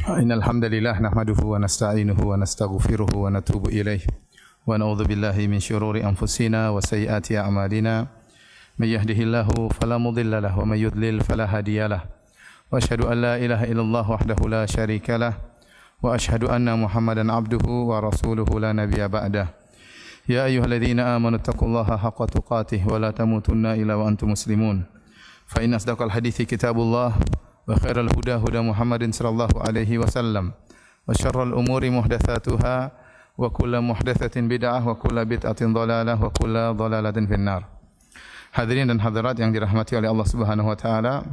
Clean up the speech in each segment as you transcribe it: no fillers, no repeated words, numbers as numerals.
Innal hamdalillah nahmaduhu wa nasta'inuhu wa nastaghfiruhu wa natubu ilaih wa na'udzu billahi min shururi anfusina wa sayyiati a'malina may yahdihillahu fala mudilla lahu wa may yudlil fala hadiyalah wa asyhadu an la ilaha illallah wahdahu la syarikalah wa asyhadu anna Muhammadan abduhu wa rasuluhu la nabiyya ba'dah. Ya ayyuhalladzina amanu taqullaha haqqa tuqatih wa la tamutunna illa wa antum muslimun. Fa inna asdaqal hadithi kitabullah wa khairal huda huda Muhammadin sallallahu alaihi wasallam wa syarrul umuri muhdatsatuha wa kullu muhdatsatin bid'ah wa kullu bid'atin dhalalah wa kullu dhalalatin finnar. Hadirin dan hadirat yang dirahmati oleh Allah Subhanahu wa taala,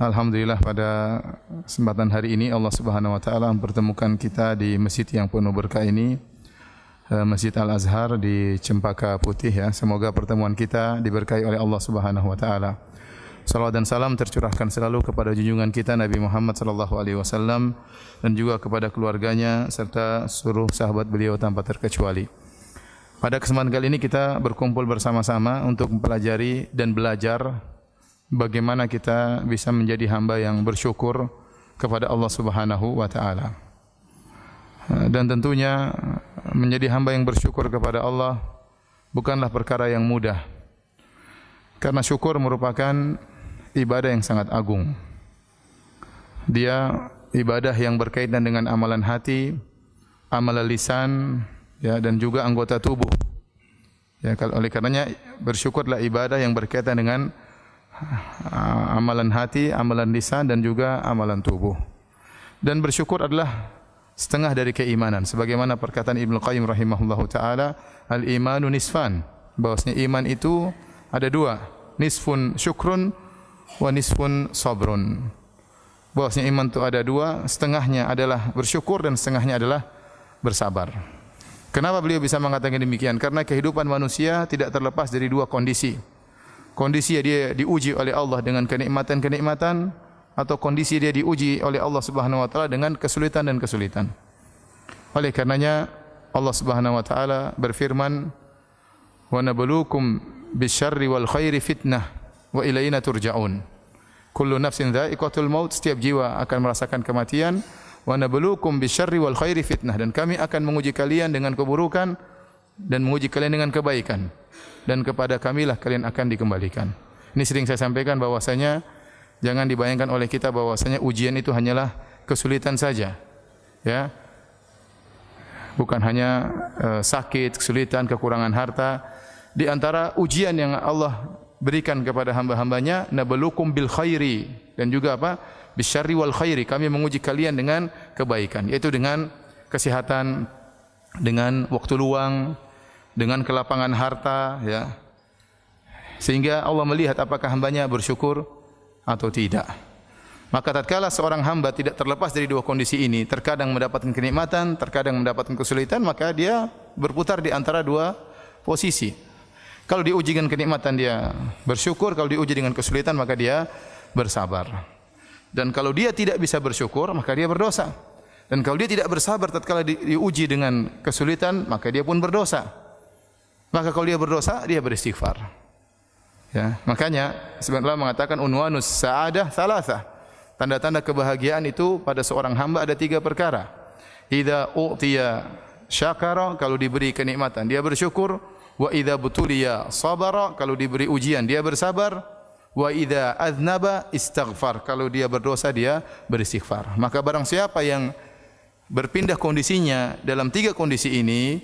alhamdulillah pada kesempatan hari ini Allah Subhanahu wa taala mempertemukan kita di masjid yang penuh berkah ini, Masjid Al-Azhar di Cempaka Putih ya. Semoga pertemuan kita diberkahi oleh Allah Subhanahu wa taala. Salawat dan salam tercurahkan selalu kepada junjungan kita Nabi Muhammad sallallahu alaihi wasallam dan juga kepada keluarganya serta seluruh sahabat beliau tanpa terkecuali. Pada kesempatan kali ini kita berkumpul bersama-sama untuk mempelajari dan belajar bagaimana kita bisa menjadi hamba yang bersyukur kepada Allah Subhanahu wa taala. Dan tentunya menjadi hamba yang bersyukur kepada Allah bukanlah perkara yang mudah. Karena syukur merupakan ibadah yang sangat agung. Dia ibadah yang berkaitan dengan amalan hati, amalan lisan, ya, dan juga anggota tubuh. Ya, oleh karenanya bersyukurlah ibadah yang berkaitan dengan amalan hati, amalan lisan dan juga amalan tubuh. Dan bersyukur adalah setengah dari keimanan. Sebagaimana perkataan Ibnu Qayyim rahimahullahu taala, al-imanu nisfan. Bahwasanya iman itu ada dua, nisfun syukrun wa nisfun sabrun. Bahwasanya iman itu ada dua, setengahnya adalah bersyukur dan setengahnya adalah bersabar. Kenapa beliau bisa mengatakan demikian? Karena kehidupan manusia tidak terlepas dari dua kondisi. Kondisi dia diuji oleh Allah dengan kenikmatan-kenikmatan, atau kondisi dia diuji oleh Allah Subhanahu wa taala dengan kesulitan dan kesulitan. Oleh karenanya Allah Subhanahu wa taala berfirman, "Wa nabluukum bisyarri wal khairi fitnah wa ilaina turja'un." Kullu nafsin dha'iqatul maut, setiap jiwa akan merasakan kematian. Wa nabluukum bisyarri wal khairi fitnah, dan kami akan menguji kalian dengan keburukan dan menguji kalian dengan kebaikan, dan kepada kamilah kalian akan dikembalikan. Ini sering saya sampaikan bahwasanya jangan dibayangkan oleh kita bahwasanya ujian itu hanyalah kesulitan saja. Ya. Bukan hanya sakit, kesulitan, kekurangan harta. Di antara ujian yang Allah berikan kepada hamba-hambanya, nabluukum bil khairi, dan juga apa? Bisyarri wal khairi, kami menguji kalian dengan kebaikan, yaitu dengan kesehatan, dengan waktu luang, dengan kelapangan harta, ya. Sehingga Allah melihat apakah hambanya bersyukur atau tidak. Maka tatkala seorang hamba tidak terlepas dari dua kondisi ini, terkadang mendapatkan kenikmatan, terkadang mendapatkan kesulitan, maka dia berputar di antara dua posisi. Kalau diuji dengan kenikmatan dia bersyukur, kalau diuji dengan kesulitan maka dia bersabar. Dan kalau dia tidak bisa bersyukur maka dia berdosa. Dan kalau dia tidak bersabar tatkala diuji dengan kesulitan maka dia pun berdosa. Maka kalau dia berdosa dia beristighfar. Ya, makanya sebenarnya mengatakan unwanus sa'adah thalatha. Tanda-tanda kebahagiaan itu pada seorang hamba ada tiga perkara. Idza u'tiya syakara, kalau diberi kenikmatan dia bersyukur. Wa idza butuliya sabara, kalau diberi ujian dia bersabar. Wa idza aznaba istaghfar, kalau dia berdosa dia beristighfar. Maka barang siapa yang berpindah kondisinya dalam tiga kondisi ini,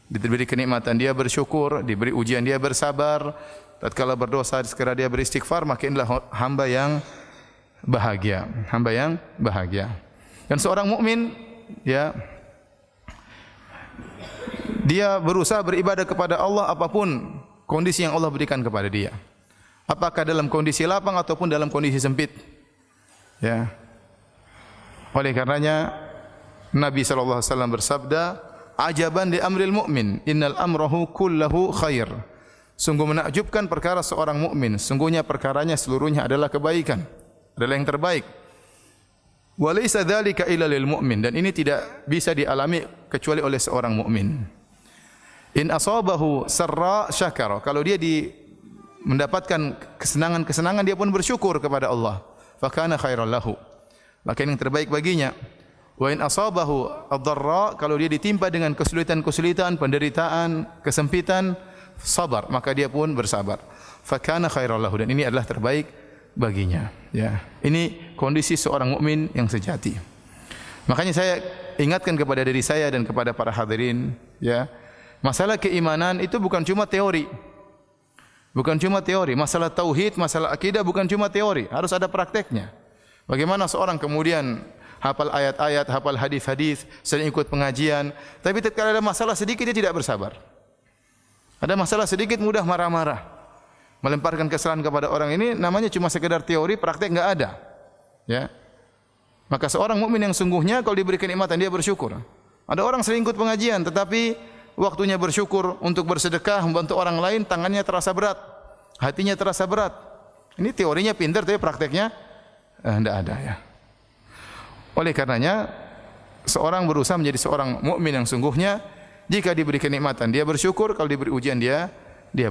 diberi kenikmatan dia bersyukur, diberi ujian dia bersabar, tatkala berdosa segera dia beristighfar, maka inilah hamba yang bahagia, hamba yang bahagia. Dan seorang mukmin, ya, dia berusaha beribadah kepada Allah apapun kondisi yang Allah berikan kepada dia. Apakah dalam kondisi lapang ataupun dalam kondisi sempit. Ya. Oleh karenanya Nabi sallallahu alaihi wasallam bersabda, "Ajaban li amril mu'min, innal amrahu kullahu khair." Sungguh menakjubkan perkara seorang mukmin, sungguhnya perkaranya seluruhnya adalah kebaikan, adalah yang terbaik. Wa laysa dzalika illa lil mu'min, dan ini tidak bisa dialami kecuali oleh seorang mukmin. In asabahu sarra syakara, kalau dia mendapatkan kesenangan-kesenangan dia pun bersyukur kepada Allah. Fa kana khairan lahu, maka yang terbaik baginya. Wa in asabahu ad-dharra, kalau dia ditimpa dengan kesulitan-kesulitan, penderitaan, kesempitan, sabar, maka dia pun bersabar. Fa kana khairan lahu, dan ini adalah terbaik baginya. Ya, ini kondisi seorang mukmin yang sejati. Makanya saya ingatkan kepada diri saya dan kepada para hadirin, ya, masalah keimanan itu bukan cuma teori. Bukan cuma teori, masalah tauhid, masalah akidah bukan cuma teori, harus ada prakteknya. Bagaimana seorang kemudian hafal ayat-ayat, hafal hadis-hadis, sering ikut pengajian, tapi tatkala ada masalah sedikit dia tidak bersabar. Ada masalah sedikit mudah marah-marah, melemparkan kesalahan kepada orang, ini namanya cuma sekedar teori, praktek enggak ada. Ya. Maka seorang mukmin yang sungguhnya kalau diberi kenikmatan dia bersyukur. Ada orang sering ikut pengajian tetapi waktunya bersyukur untuk bersedekah, membantu orang lain, tangannya terasa berat, hatinya terasa berat. Ini teorinya pintar tapi prakteknya tidak ada, ya. Oleh karenanya seorang berusaha menjadi seorang mukmin yang sungguhnya. Jika diberi kenikmatan dia bersyukur, kalau diberi ujian dia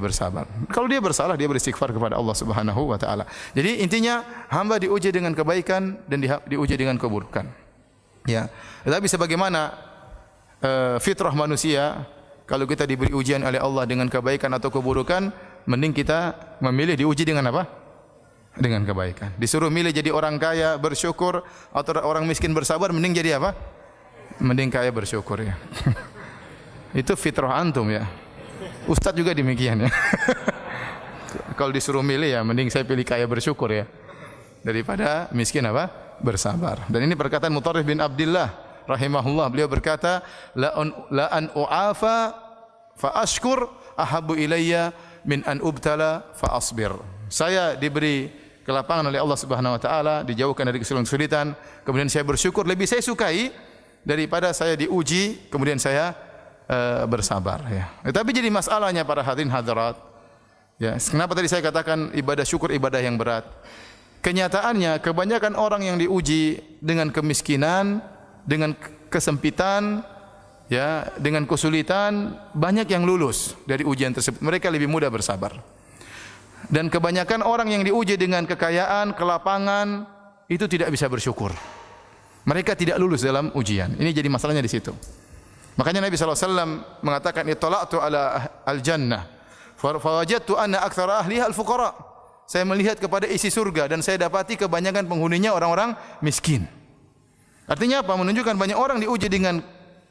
bersabar. Kalau dia bersalah dia beristighfar kepada Allah Subhanahu wa taala. Jadi intinya hamba diuji dengan kebaikan dan diuji dengan keburukan. Ya. Tetapi sebagaimana fitrah manusia, kalau kita diberi ujian oleh Allah dengan kebaikan atau keburukan, mending kita memilih diuji dengan apa? Dengan kebaikan. Disuruh milih jadi orang kaya bersyukur atau orang miskin bersabar, mending jadi apa? Mending kaya bersyukur, ya. Itu fitrah antum, ya. Ustaz juga demikian, ya. Kalau disuruh milih, ya mending saya pilih kaya bersyukur, ya, daripada miskin apa? Bersabar. Dan ini perkataan Mutarrif bin Abdullah rahimahullah, beliau berkata, la an u'afa fa ashkur ahabbu ilayya min an ubtala fa asbir. Saya diberi kelapangan oleh Allah Subhanahu wa taala, dijauhkan dari kesulitan, kemudian saya bersyukur, lebih saya sukai daripada saya diuji kemudian saya bersabar, ya. Tapi jadi masalahnya para hadirin hadirat, ya, kenapa tadi saya katakan ibadah syukur ibadah yang berat? Kenyataannya kebanyakan orang yang diuji dengan kemiskinan, dengan kesempitan, ya, dengan kesulitan, banyak yang lulus dari ujian tersebut. Mereka lebih mudah bersabar. Dan kebanyakan orang yang diuji dengan kekayaan, kelapangan, itu tidak bisa bersyukur. Mereka tidak lulus dalam ujian. Ini jadi masalahnya di situ. Makanya Nabi SAW mengatakan, ittala'tu ala al-jannah fawajadtu anna aktsara ahliha al-fuqara. Saya melihat kepada isi surga dan saya dapati kebanyakan penghuninya orang-orang miskin. Artinya apa? Menunjukkan banyak orang diuji dengan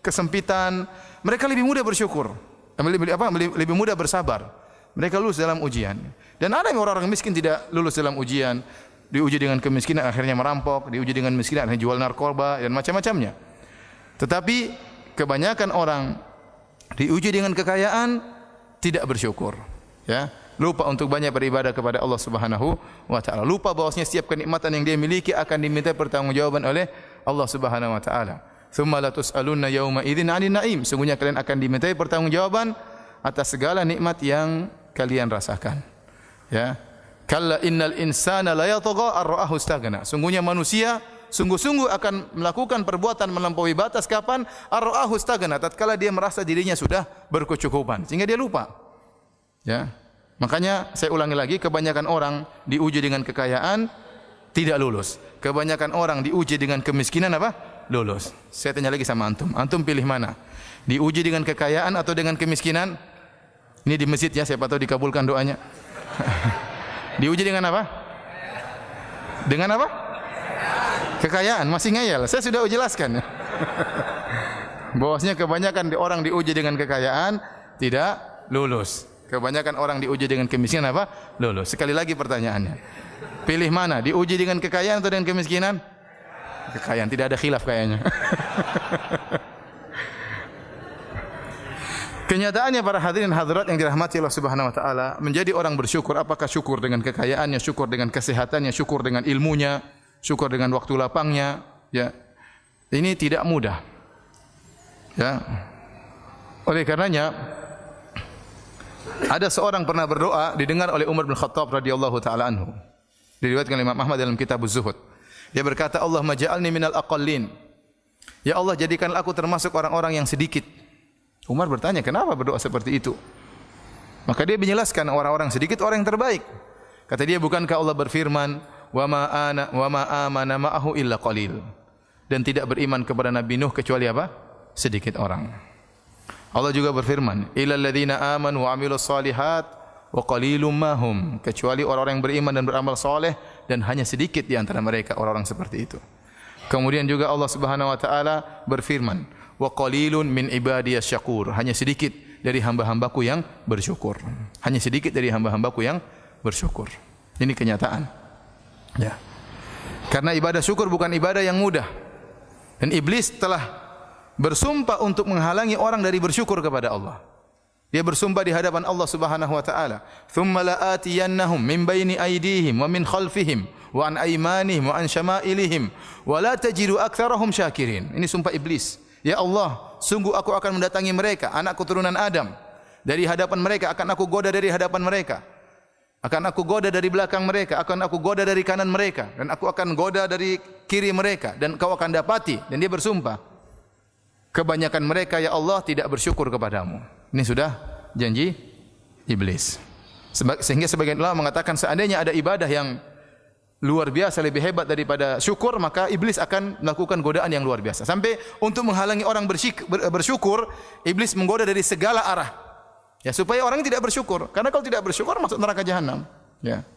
kesempitan, mereka lebih mudah bersyukur, lebih mudah bersabar. Mereka lulus dalam ujian. Dan ada yang orang-orang miskin tidak lulus dalam ujian, diuji dengan kemiskinan akhirnya merampok, diuji dengan kemiskinan akhirnya jual narkoba dan macam-macamnya. Tetapi kebanyakan orang diuji dengan kekayaan tidak bersyukur, ya. Lupa untuk banyak beribadah kepada Allah Subhanahu wa taala. Lupa bahwasanya setiap kenikmatan yang dia miliki akan diminta pertanggungjawaban oleh Allah Subhanahu wa taala. Tsumma la tus'alunna yauma idzin 'anil na'im. Sungguhnya kalian akan dimintai pertanggungjawaban atas segala nikmat yang kalian rasakan. Ya. Kalla innal insana la yatagha ar-ra'ahu istaghna. Sungguhnya manusia sungguh-sungguh akan melakukan perbuatan melampaui batas kapan? Ar-ra'ahu istaghna, tatkala dia merasa dirinya sudah berkecukupan sehingga dia lupa. Ya. Makanya saya ulangi lagi, kebanyakan orang diuji dengan kekayaan tidak lulus. Kebanyakan orang diuji dengan kemiskinan apa? Lulus. Saya tanya lagi sama antum. Antum pilih mana? Diuji dengan kekayaan atau dengan kemiskinan? Ini di masjid, ya, siapa tahu dikabulkan doanya. Diuji dengan apa? Dengan apa? Kekayaan. Masih ngeyel. Saya sudah jelaskan. Bahwasanya kebanyakan orang diuji dengan kekayaan tidak lulus. Kebanyakan orang diuji dengan kemiskinan apa? Lulus. Sekali lagi pertanyaannya. Pilih mana? Diuji dengan kekayaan atau dengan kemiskinan? Kekayaan. Tidak ada khilaf kayaknya. Kenyataannya para hadirin hadirat yang dirahmati Allah Subhanahu wa taala, menjadi orang bersyukur, apakah syukur dengan kekayaannya, syukur dengan kesehatannya, syukur dengan ilmunya, syukur dengan waktu lapangnya, ya. Ini tidak mudah. Ya. Oleh karenanya ada seorang pernah berdoa didengar oleh Umar bin Khattab radhiyallahu taala anhu. Diriwayatkan oleh Imam Ahmad dalam kitab Az-Zuhud. Dia berkata, "Allahumma ja'alni minal aqallin." Ya Allah, jadikanlah aku termasuk orang-orang yang sedikit. Umar bertanya, kenapa berdoa seperti itu? Maka dia menjelaskan, orang-orang sedikit orang yang terbaik. Kata dia, bukankah Allah berfirman, "Wa ma amana ma'ahu illa qalil." dan tidak beriman kepada Nabi Nuh kecuali apa? Sedikit orang. Allah juga berfirman, "Illal ladzina amanu wa 'amilus shalihat wa qalilum ma hum." Kecuali orang-orang yang beriman dan beramal saleh, dan hanya sedikit di antara mereka orang-orang seperti itu. Kemudian juga Allah Subhanahu wa taala berfirman, "Wa qalilun min ibadiyas syakur." Hanya sedikit dari hamba-hambaku yang bersyukur. Hanya sedikit dari hamba-hambaku yang bersyukur. Ini kenyataan. Ya. Karena ibadah syukur bukan ibadah yang mudah. Dan iblis telah bersumpah untuk menghalangi orang dari bersyukur kepada Allah. Dia bersumpah di hadapan Allah Subhanahu wa taala, "Tsumma la'atiyannahum min baini aydihim wa min khalfihim wa an aymanihim wa an syama'ilihim wa la tajidu aktsarahum syakirin." Ini sumpah iblis. Ya Allah, sungguh aku akan mendatangi mereka, anak keturunan Adam, dari hadapan mereka, akan aku goda dari hadapan mereka. Akan aku goda dari belakang mereka, akan aku goda dari kanan mereka, dan aku akan goda dari kiri mereka, dan kau akan dapati. Dan dia bersumpah, kebanyakan mereka ya Allah tidak bersyukur kepadamu. Ini sudah janji iblis. Sehingga sebagian ulama mengatakan seandainya ada ibadah yang luar biasa lebih hebat daripada syukur, maka iblis akan melakukan godaan yang luar biasa. Sampai untuk menghalangi orang bersyukur, iblis menggoda dari segala arah. Ya, supaya orang tidak bersyukur. Karena kalau tidak bersyukur masuk neraka jahanam. Ya.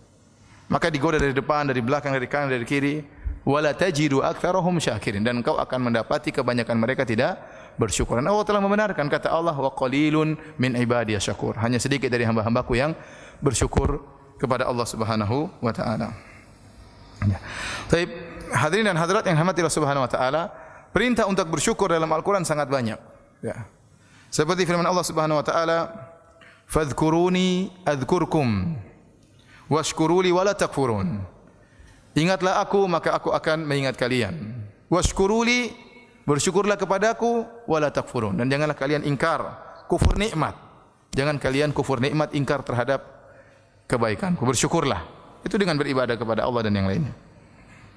Maka digoda dari depan, dari belakang, dari kanan, dari kiri. Wala tajidu aktsarahum syakirin, dan kau akan mendapati kebanyakan mereka tidak bersyukur. Dan Allah telah membenarkan kata Allah, wa qalilun min ibadiyas syakur. Hanya sedikit dari hamba-hambaku yang bersyukur kepada Allah Subhanahu wa taala. Ya. Baik, hadirin dan hadirat yang dirahmati Allah Subhanahu wa taala, perintah untuk bersyukur dalam Al-Qur'an sangat banyak. Ya. Seperti firman Allah Subhanahu wa taala, "Fadhkuruni adzkurkum washkuruli wala takfurun." Ingatlah aku maka aku akan mengingat kalian. Washkuruli, bersyukurlah kepadaku, wala takfurun, dan janganlah kalian ingkar, kufur nikmat. Jangan kalian kufur nikmat, ingkar terhadap kebaikanku. Bersyukurlah. Itu dengan beribadah kepada Allah dan yang lainnya.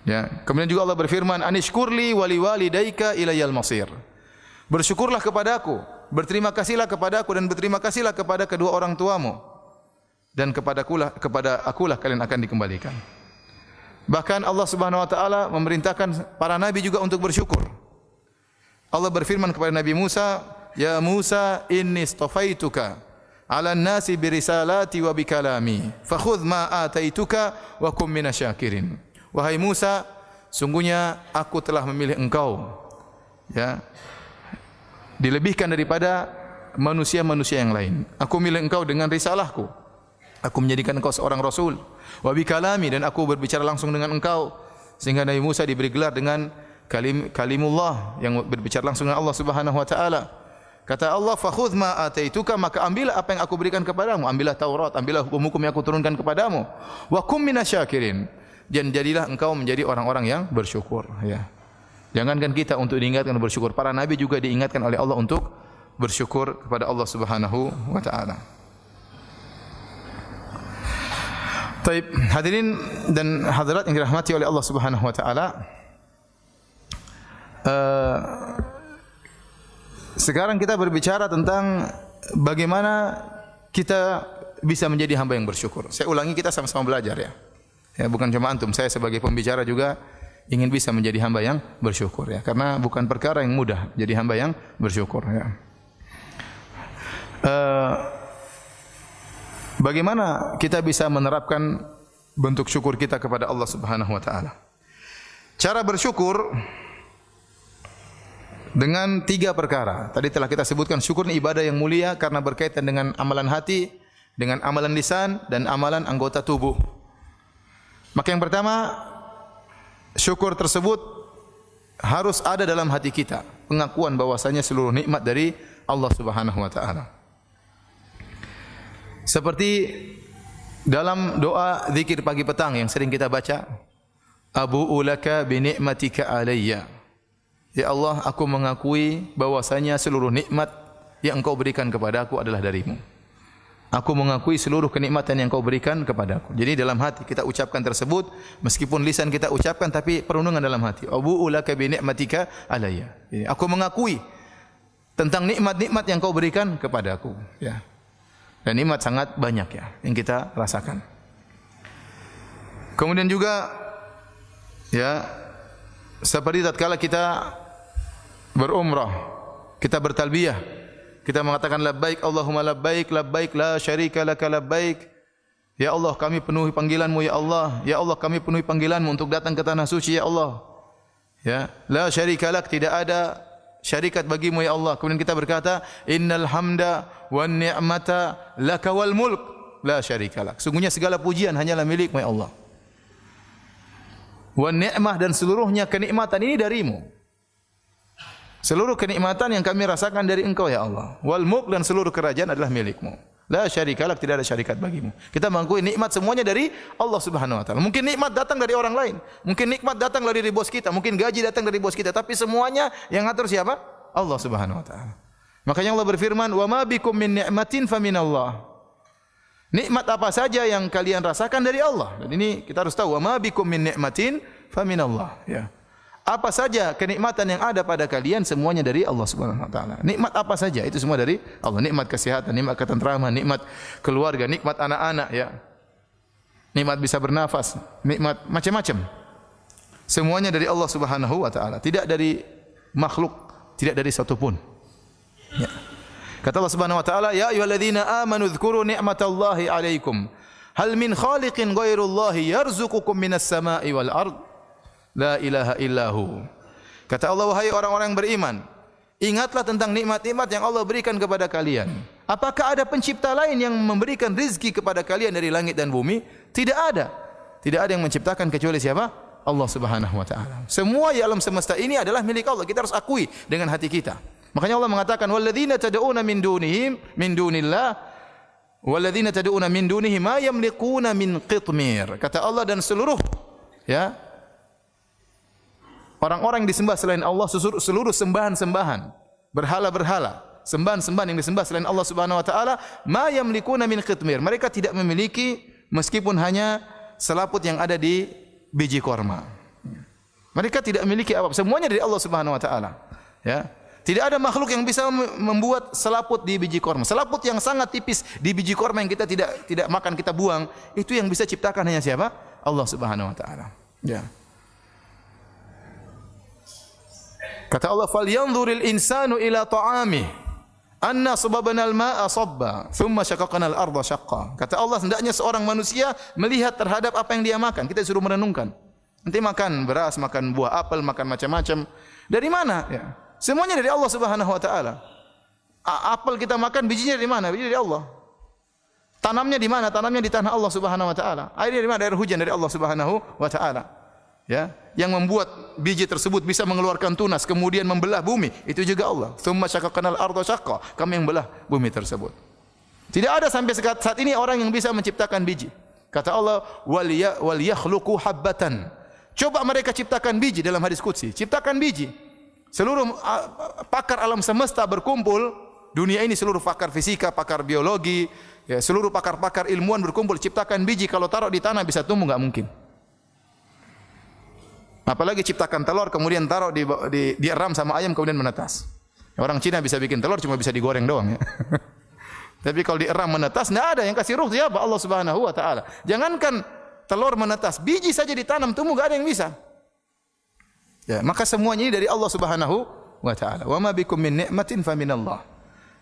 Ya. Kemudian juga Allah berfirman, "Anishkurli wali walidayka ilayal masir." Bersyukurlah kepadaku, berterima kasihlah kepadaku, dan berterima kasihlah kepada kedua orang tuamu, dan kepada akulah kalian akan dikembalikan. Bahkan Allah Subhanahu wa taala memerintahkan para nabi juga untuk bersyukur. Allah berfirman kepada Nabi Musa, "Ya Musa, inni istafaituka 'alan nasi bi risalati wa bi kalami, fakhudh ma ataituka wa kum minasyakirin." Wahai Musa, sungguhnya aku telah memilih engkau, ya, dilebihkan daripada manusia-manusia yang lain. Aku milih engkau dengan risalahku. Aku menjadikan engkau seorang rasul. Wa bi kalami, dan aku berbicara langsung dengan engkau. Sehingga Nabi Musa diberi gelar dengan kalimullah, yang berbicara langsung dengan Allah Subhanahu wa taala. Kata Allah, "Fakhudh ma ataituka," maka ambillah apa yang aku berikan kepadamu. Ambillah Taurat, ambillah hukum-hukum yang aku turunkan kepadamu. Wa kum minasyakirin, dan jadilah engkau menjadi orang-orang yang bersyukur, ya. Jangankan kita untuk diingatkan bersyukur, para nabi juga diingatkan oleh Allah untuk bersyukur kepada Allah Subhanahu wa taala. Baik, hadirin dan hadirat yang dirahmati oleh Allah Subhanahu wa taala. Sekarang kita berbicara tentang bagaimana kita bisa menjadi hamba yang bersyukur. Saya ulangi, kita sama-sama belajar, ya. Ya, bukan cuma antum, saya sebagai pembicara juga ingin bisa menjadi hamba yang bersyukur, ya. Karena bukan perkara yang mudah jadi hamba yang bersyukur, ya. Bagaimana kita bisa menerapkan bentuk syukur kita kepada Allah Subhanahu wa taala? Cara bersyukur dengan 3 perkara. Tadi telah kita sebutkan, syukur ini ibadah yang mulia karena berkaitan dengan amalan hati, dengan amalan lisan, dan amalan anggota tubuh. Maka yang pertama, syukur tersebut harus ada dalam hati kita, pengakuan bahwasanya seluruh nikmat dari Allah Subhanahu wa taala. Seperti dalam doa zikir pagi petang yang sering kita baca, "Abu'u laka bi ni'matika alayya." Ya Allah, aku mengakui bahwasanya seluruh nikmat yang Engkau berikan kepadaku adalah darimu. Aku mengakui seluruh kenikmatan yang Kau berikan kepadaku. Jadi dalam hati kita ucapkan tersebut, meskipun lisan kita ucapkan tapi perenungan dalam hati. Abu'u laka bi ni'matika alayya. Jadi aku mengakui tentang nikmat-nikmat yang Kau berikan kepadaku, ya. Dan nikmat sangat banyak, ya, yang kita rasakan. Kemudian juga, ya, seperti tatkala kita berumrah, kita bertalbiyah, kita mengatakan labbaik Allahumma labbaik, labbaik la syarika laka labbaik. Ya Allah, kami penuhi panggilan-Mu ya Allah. Ya Allah, kami penuhi panggilan-Mu untuk datang ke tanah suci ya Allah. Ya, la syarika lak, tidak ada syarikat bagimu ya Allah. Kemudian kita berkata, innal hamda wan ni'mata laka wal mulk la syarika lak. Sungguhnya segala pujian hanyalah milik-Mu ya Allah. Wan ni'mah, dan seluruhnya kenikmatan ini darimu. Seluruh kenikmatan yang kami rasakan dari Engkau ya Allah. Wal mulk, dan seluruh kerajaan adalah milik-Mu. La syarika lak, tidak ada syarikat bagimu. Kita mengakui nikmat semuanya dari Allah Subhanahu wa taala. Mungkin nikmat datang dari orang lain, mungkin nikmat datang dari bos kita, mungkin gaji datang dari bos kita, tapi semuanya yang ngatur siapa? Allah Subhanahu wa taala. Makanya Allah berfirman, "Wa ma bikum min ni'matin faminallah." Nikmat apa saja yang kalian rasakan dari Allah. Dan ini kita harus tahu, "Wa ma bikum min ni'matin faminallah." Ya. Apa saja kenikmatan yang ada pada kalian semuanya dari Allah Subhanahu wa taala. Nikmat apa saja itu semua dari Allah. Nikmat kesehatan, nikmat ketentraman, nikmat keluarga, nikmat anak-anak ya. Nikmat bisa bernafas, nikmat macam-macam. Semuanya dari Allah Subhanahu wa taala, tidak dari makhluk, tidak dari satu pun. Ya. Kata Allah Subhanahu wa taala, "Ya ayyuhalladzina amanu dzkuru ni'matallahi 'alaikum. Hal min khaliqin ghairullahi yarzuqukum minas sama'i wal ard." La ilaha illahu. Kata Allah, wahai orang-orang yang beriman, ingatlah tentang nikmat-nikmat yang Allah berikan kepada kalian. Apakah ada pencipta lain yang memberikan rizki kepada kalian dari langit dan bumi? Tidak ada. Tidak ada yang menciptakan kecuali siapa? Allah Subhanahu wa taala. Semua di alam semesta ini adalah milik Allah. Kita harus akui dengan hati kita. Makanya Allah mengatakan, walladzina tad'una min dunillah walladzina tad'una min dunihi ma yamliquna min qitmir. Kata Allah, dan seluruh ya orang-orang yang disembah selain Allah, seluruh sembahan-sembahan, berhala-berhala, sembahan-sembahan yang disembah selain Allah Subhanahu wa taala, ma yamlikuna min qitmir. Mereka tidak memiliki meskipun hanya selaput yang ada di biji korma. Mereka tidak memiliki apa-apa. Semuanya dari Allah Subhanahu wa taala. Ya. Tidak ada makhluk yang bisa membuat selaput di biji korma. Selaput yang sangat tipis di biji korma yang kita tidak makan, kita buang, itu yang bisa ciptakan hanya siapa? Allah Subhanahu wa taala. Ya. Kata Allah, "Falyanzuril insanu ila ta'amih, anna sababna al-ma'a sabba, thumma syaqaqna al-ardha syaqqa." Kata Allah, hendaknya seorang manusia melihat terhadap apa yang dia makan. Kita disuruh merenungkan. Nanti makan beras, makan buah apel, makan macam-macam. Dari mana? Ya. Semuanya dari Allah Subhanahu wa taala. Apel kita makan, bijinya dari mana? Biji dari Allah. Tanamnya di mana? Tanamnya di tanah Allah Subhanahu wa taala. Airnya dari mana? Air hujan dari Allah Subhanahu wa taala. Ya, yang membuat biji tersebut bisa mengeluarkan tunas kemudian membelah bumi, itu juga Allah. Tsumma syaqaqnal ardha syaqqa, kami yang belah bumi tersebut. Tidak ada sampai saat ini orang yang bisa menciptakan biji. Kata Allah, wal yakhluqu habbatan. Coba mereka ciptakan biji dalam hadis qudsi, ciptakan biji. Seluruh pakar alam semesta berkumpul, dunia ini seluruh pakar fisika, pakar biologi, ya, seluruh pakar-pakar ilmuwan berkumpul ciptakan biji, kalau taruh di tanah bisa tumbuh, enggak mungkin. Apalagi ciptakan telur kemudian taruh dieram sama ayam kemudian menetas. Orang Cina bisa bikin telur cuma bisa digoreng doang ya. Tapi kalau dieram menetas enggak ada yang kasih ruh siapa? Allah Subhanahu wa taala. Jangankan telur menetas, biji saja ditanam tumbuh enggak ada yang bisa. Ya, maka semuanya ini dari Allah Subhanahu wa taala. Wa ma bikum min ni'matin faminallah.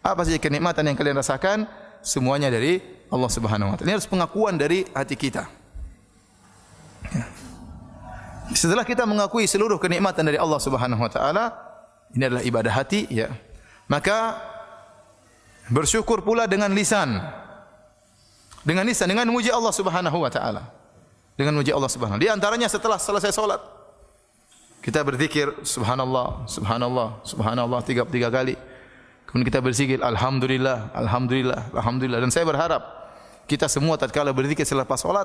Apa saja kenikmatan yang kalian rasakan semuanya dari Allah Subhanahu wa taala. Ini harus pengakuan dari hati kita. Ya. Setelah kita mengakui seluruh kenikmatan dari Allah Subhanahu wa taala, ini adalah ibadah hati ya. Maka bersyukur pula dengan lisan. Dengan lisan, dengan memuji Allah Subhanahu wa taala. Dengan memuji Allah Subhanahu. Di antaranya setelah selesai salat kita berzikir subhanallah, subhanallah, subhanallah 3 kali. Kemudian kita berzikir alhamdulillah, alhamdulillah, alhamdulillah. Dan saya berharap kita semua tatkala berzikir selepas salat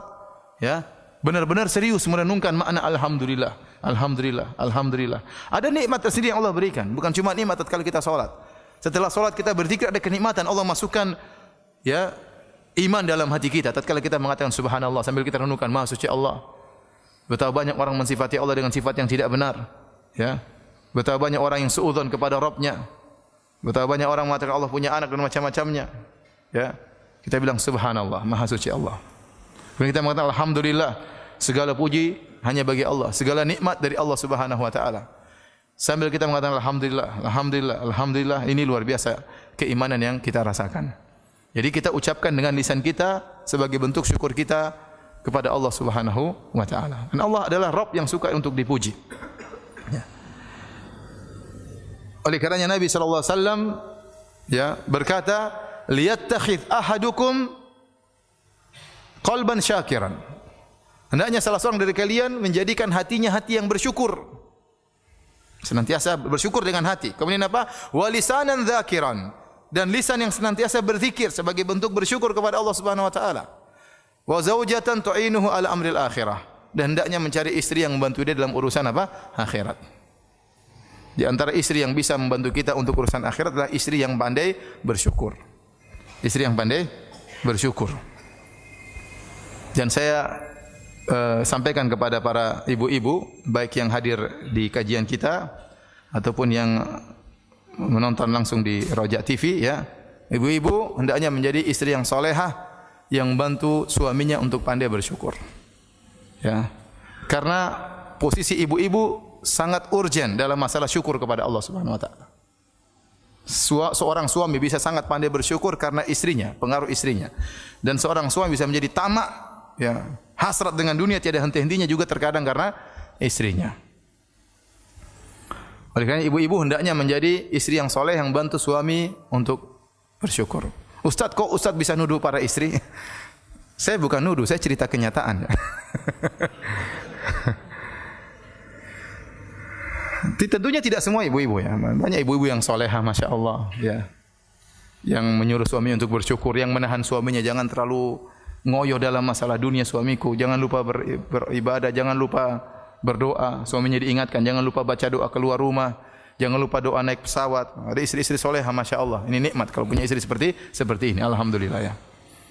ya, benar-benar serius merenungkan makna alhamdulillah, alhamdulillah, alhamdulillah. Ada nikmat tersendiri yang Allah berikan, bukan cuma nikmat tatkala kita salat. Setelah salat kita berzikir ada kenikmatan, Allah masukkan ya iman dalam hati kita tatkala kita mengatakan subhanallah sambil kita renungkan maha suci Allah. Betapa banyak orang mensifati Allah dengan sifat yang tidak benar, ya. Betapa banyak orang yang suudzon kepada Rabbnya. Betapa banyak orang mengatakan Allah punya anak dan macam-macamnya, ya. Kita bilang subhanallah, maha suci Allah. Kemudian kita mengatakan alhamdulillah, segala puji hanya bagi Allah. Segala nikmat dari Allah Subhanahu wa taala. Sambil kita mengatakan alhamdulillah, alhamdulillah, alhamdulillah, ini luar biasa keimanan yang kita rasakan. Jadi kita ucapkan dengan lisan kita sebagai bentuk syukur kita kepada Allah Subhanahu wa taala. Dan Allah adalah Rabb yang suka untuk dipuji. Ya. Oleh karenanya Nabi sallallahu alaihi wasallam ya berkata, "Liyattakhidh ahadukum qalban syakiran." Hendaknya salah seorang dari kalian menjadikan hatinya hati yang bersyukur. Senantiasa bersyukur dengan hati. Kemudian apa? Wa lisanan dzakiran. Dan lisan yang senantiasa berzikir sebagai bentuk bersyukur kepada Allah Subhanahu wa taala. Wa zaujatan tu'inuhu ala amril akhirah. Dan hendaknya mencari istri yang membantu dia dalam urusan apa? Akhirat. Di antara istri yang bisa membantu kita untuk urusan akhirat adalah istri yang pandai bersyukur. Istri yang pandai bersyukur. Dan saya sampaikan kepada para ibu-ibu baik yang hadir di kajian kita ataupun yang menonton langsung di Roja TV ya. Ibu-ibu hendaknya menjadi istri yang solehah yang membantu suaminya untuk pandai bersyukur. Ya. Karena posisi ibu-ibu sangat urgent dalam masalah syukur kepada Allah Subhanahu wa taala. Seorang suami bisa sangat pandai bersyukur karena istrinya, pengaruh istrinya. Dan seorang suami bisa menjadi tamak ya, hasrat dengan dunia tiada henti-hentinya juga terkadang karena istrinya. Oleh karena ibu-ibu hendaknya menjadi istri yang soleh yang bantu suami untuk bersyukur. Ustaz, kok Ustaz bisa nuduh para istri? Saya bukan nuduh, saya cerita kenyataan. Tentunya tidak semua ibu-ibu ya. Banyak ibu-ibu yang solehah, masya Allah ya, yang menyuruh suami untuk bersyukur, yang menahan suaminya jangan terlalu ngoyo dalam masalah dunia suamiku, jangan lupa beribadah, jangan lupa berdoa. Suaminya diingatkan, jangan lupa baca doa keluar rumah, jangan lupa doa naik pesawat. Ada istri-istri solehah, masya Allah. Ini nikmat kalau punya istri seperti ini. Alhamdulillah ya.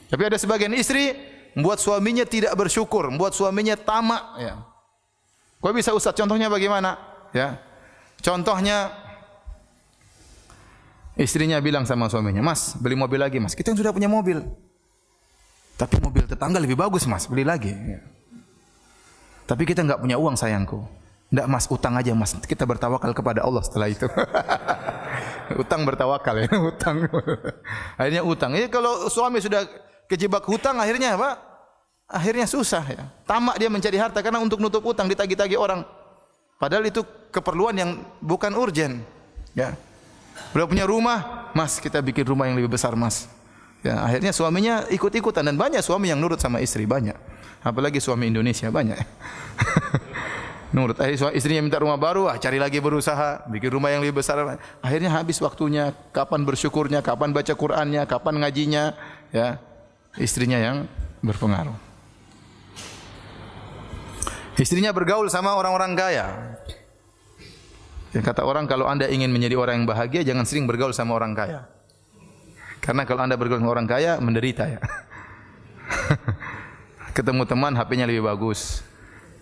Tapi ada sebagian istri membuat suaminya tidak bersyukur, membuat suaminya tamak. Ya. Kok bisa Ustaz? Contohnya bagaimana? Ya. Contohnya istrinya bilang sama suaminya, "Mas, beli mobil lagi, Mas. Kita yang sudah punya mobil. Tapi mobil tetangga lebih bagus, Mas. Beli lagi." Ya. Tapi kita enggak punya uang, sayangku. Enggak, Mas, utang aja, Mas. Kita bertawakal kepada Allah setelah itu. Utang bertawakal ya, utang. Akhirnya utang. Ya, kalau suami sudah kejebak hutang akhirnya apa? Akhirnya susah ya. Tamak dia mencari harta karena untuk nutup utang ditagih-tagih orang. Padahal itu keperluan yang bukan urgen. Ya. Udah punya rumah, Mas, kita bikin rumah yang lebih besar, Mas. Ya, akhirnya suaminya ikut-ikutan dan banyak suami yang nurut sama istri, banyak. Apalagi suami Indonesia banyak. Nurut. Akhirnya istrinya minta rumah baru, cari lagi berusaha bikin rumah yang lebih besar. Akhirnya habis waktunya, kapan bersyukurnya, kapan baca Qur'annya, kapan ngajinya, ya. Istrinya yang berpengaruh. Istrinya bergaul sama orang-orang kaya. Ya, kata orang kalau Anda ingin menjadi orang yang bahagia, jangan sering bergaul sama orang kaya. Karena kalau Anda bergaul sama orang kaya, menderita ya. Ketemu teman, HP-nya lebih bagus.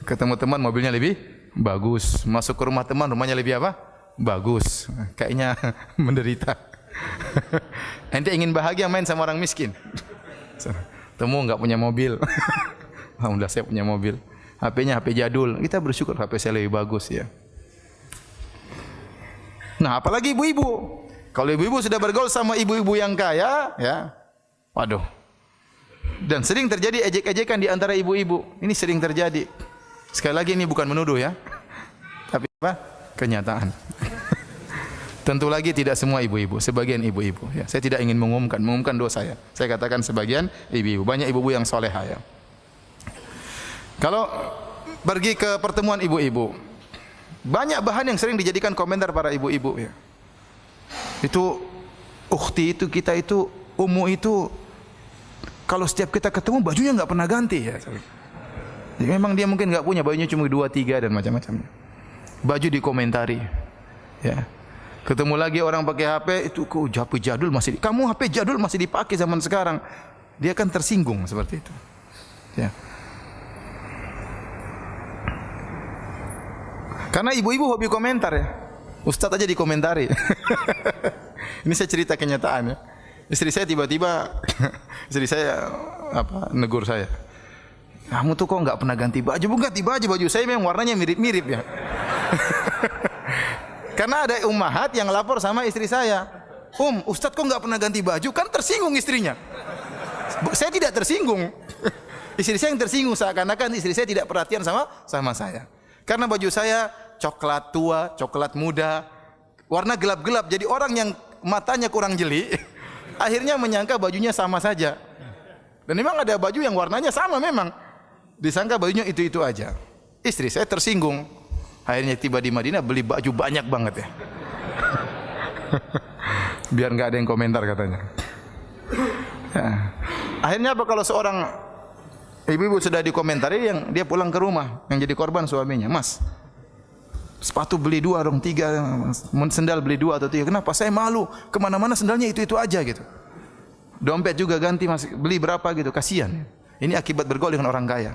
Ketemu teman, mobilnya lebih bagus. Masuk ke rumah teman, rumahnya lebih apa? Bagus. Kayaknya menderita. Ente ingin bahagia, main sama orang miskin. Temu enggak punya mobil. Alhamdulillah saya punya mobil. HP-nya HP jadul. Kita bersyukur HP saya lebih bagus ya. Nah, apalagi ibu-ibu. Kalau ibu-ibu sudah bergaul sama ibu-ibu yang kaya, ya. Waduh. Dan sering terjadi ejek-ejekan di antara ibu-ibu. Ini sering terjadi. Sekali lagi ini bukan menuduh ya. Tapi apa? Kenyataan. Tentu lagi tidak semua ibu-ibu, sebagian ibu-ibu ya. Saya tidak ingin mengumumkan dosa ya. Saya katakan sebagian ibu-ibu. Banyak ibu-ibu yang solehah ya. Kalau pergi ke pertemuan ibu-ibu, banyak bahan yang sering dijadikan komentar para ibu-ibu ya. Itu ukhti itu, kita itu, ummu itu, kalau setiap kita ketemu bajunya enggak pernah ganti ya. Jadi memang dia mungkin enggak punya, bajunya cuma 2, 3 dan macam-macam. Baju dikomentari. Ya. Ketemu lagi orang pakai HP, itu kok HP jadul masih kamu HP jadul masih dipakai zaman sekarang. Dia kan tersinggung seperti itu. Ya. Karena ibu-ibu hobi komentar ya. Ustaz aja dikomentari. Ini saya cerita kenyataan ya. Istri saya tiba-tiba istri saya negur saya. Kamu tuh kok enggak pernah ganti baju? Bukan ganti baju saya memang warnanya mirip-mirip ya. Karena ada ummahat yang lapor sama istri saya. Ustadz kok enggak pernah ganti baju? Kan tersinggung istrinya. Saya tidak tersinggung. Istri saya yang tersinggung, seakan-akan istri saya tidak perhatian sama saya. Karena baju saya coklat tua, coklat muda, warna gelap-gelap. Jadi orang yang matanya kurang jeli, akhirnya menyangka bajunya sama saja. Dan memang ada baju yang warnanya sama memang. Disangka bajunya itu-itu aja. Istri saya tersinggung. Akhirnya tiba di Madinah beli baju banyak banget ya. Biar enggak ada yang komentar katanya. Ya. Akhirnya apa kalau seorang ibu-ibu sudah dikomentari, yang dia pulang ke rumah, yang jadi korban suaminya, Mas, sepatu beli 2 dong, 3, sendal beli 2 atau 3. Kenapa? Saya malu, kemana-mana sendalnya itu-itu aja gitu. Dompet juga ganti, Mas, beli berapa gitu, kasihan. Ini akibat bergaul dengan orang kaya.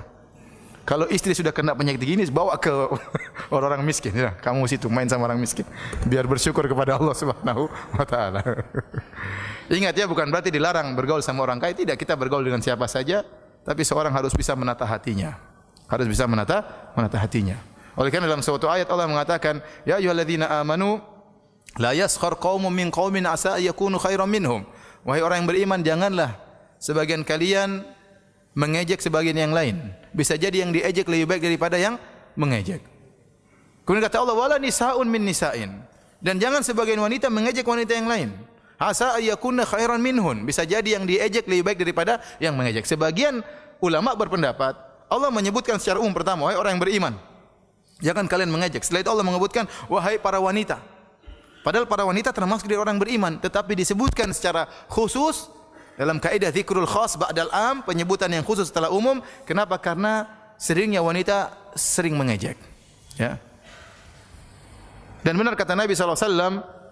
Kalau istri sudah kena penyakit gini, bawa ke orang-orang miskin. Ya, kamu situ main sama orang miskin, biar bersyukur kepada Allah Subhanahu wa Ta'ala. Ingat ya, bukan berarti dilarang bergaul sama orang kaya. Tidak, kita bergaul dengan siapa saja, tapi seorang harus bisa menata hatinya. Harus bisa menata hatinya. Oleh karena dalam suatu ayat Allah mengatakan, ya ayyuhalladzina amanu la yaskhar qaumun min qaumin asa yakunu khairan minhum. Wahai orang yang beriman, janganlah sebagian kalian mengejek sebagian yang lain. Bisa jadi yang diejek lebih baik daripada yang mengejek. Kemudian kata Allah, wala nisaun min nisain. Dan jangan sebagian wanita mengejek wanita yang lain. Asa ayakunna khairan minhun. Bisa jadi yang diejek lebih baik daripada yang mengejek. Sebagian ulama berpendapat, Allah menyebutkan secara umum pertama, wahai orang yang beriman, jangan kalian mengejek. Setelah itu Allah menyebutkan, wahai para wanita. Padahal para wanita termasuk dari orang beriman, tetapi disebutkan secara khusus dalam kaidah dzikrul khas ba'dal am, penyebutan yang khusus setelah umum. Kenapa? Karena seringnya wanita sering mengejek. Ya. Dan benar kata Nabi SAW,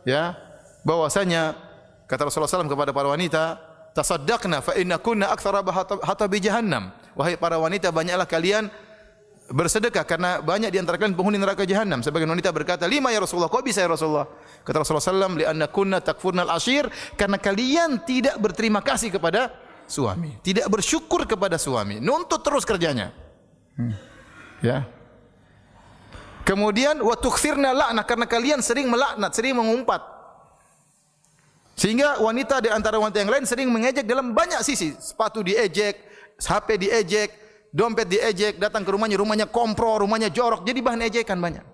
ya, bahwasanya kata Rasulullah SAW kepada para wanita, tasaddaqna fa inna kunna aktsara hatabi jahannam. Wahai para wanita, banyaklah kalian bersedekah karena banyak di antara kalian penghuni neraka jahanam. Sebagian wanita berkata, lima ya Rasulullah, kok bisa ya Rasulullah? Kata Rasulullah SAW, li'anna kunna takfurnal ashir, karena kalian tidak berterima kasih kepada suami, tidak bersyukur kepada suami, nuntut terus kerjanya. Ya. Kemudian wa tukthirna la'nah, karena kalian sering melaknat, sering mengumpat. Sehingga wanita di antara wanita yang lain sering mengejek dalam banyak sisi. Sepatu diejek, HP diejek, dompet diejek, datang ke rumahnya kompro, rumahnya jorok, jadi bahan ejekan banyak.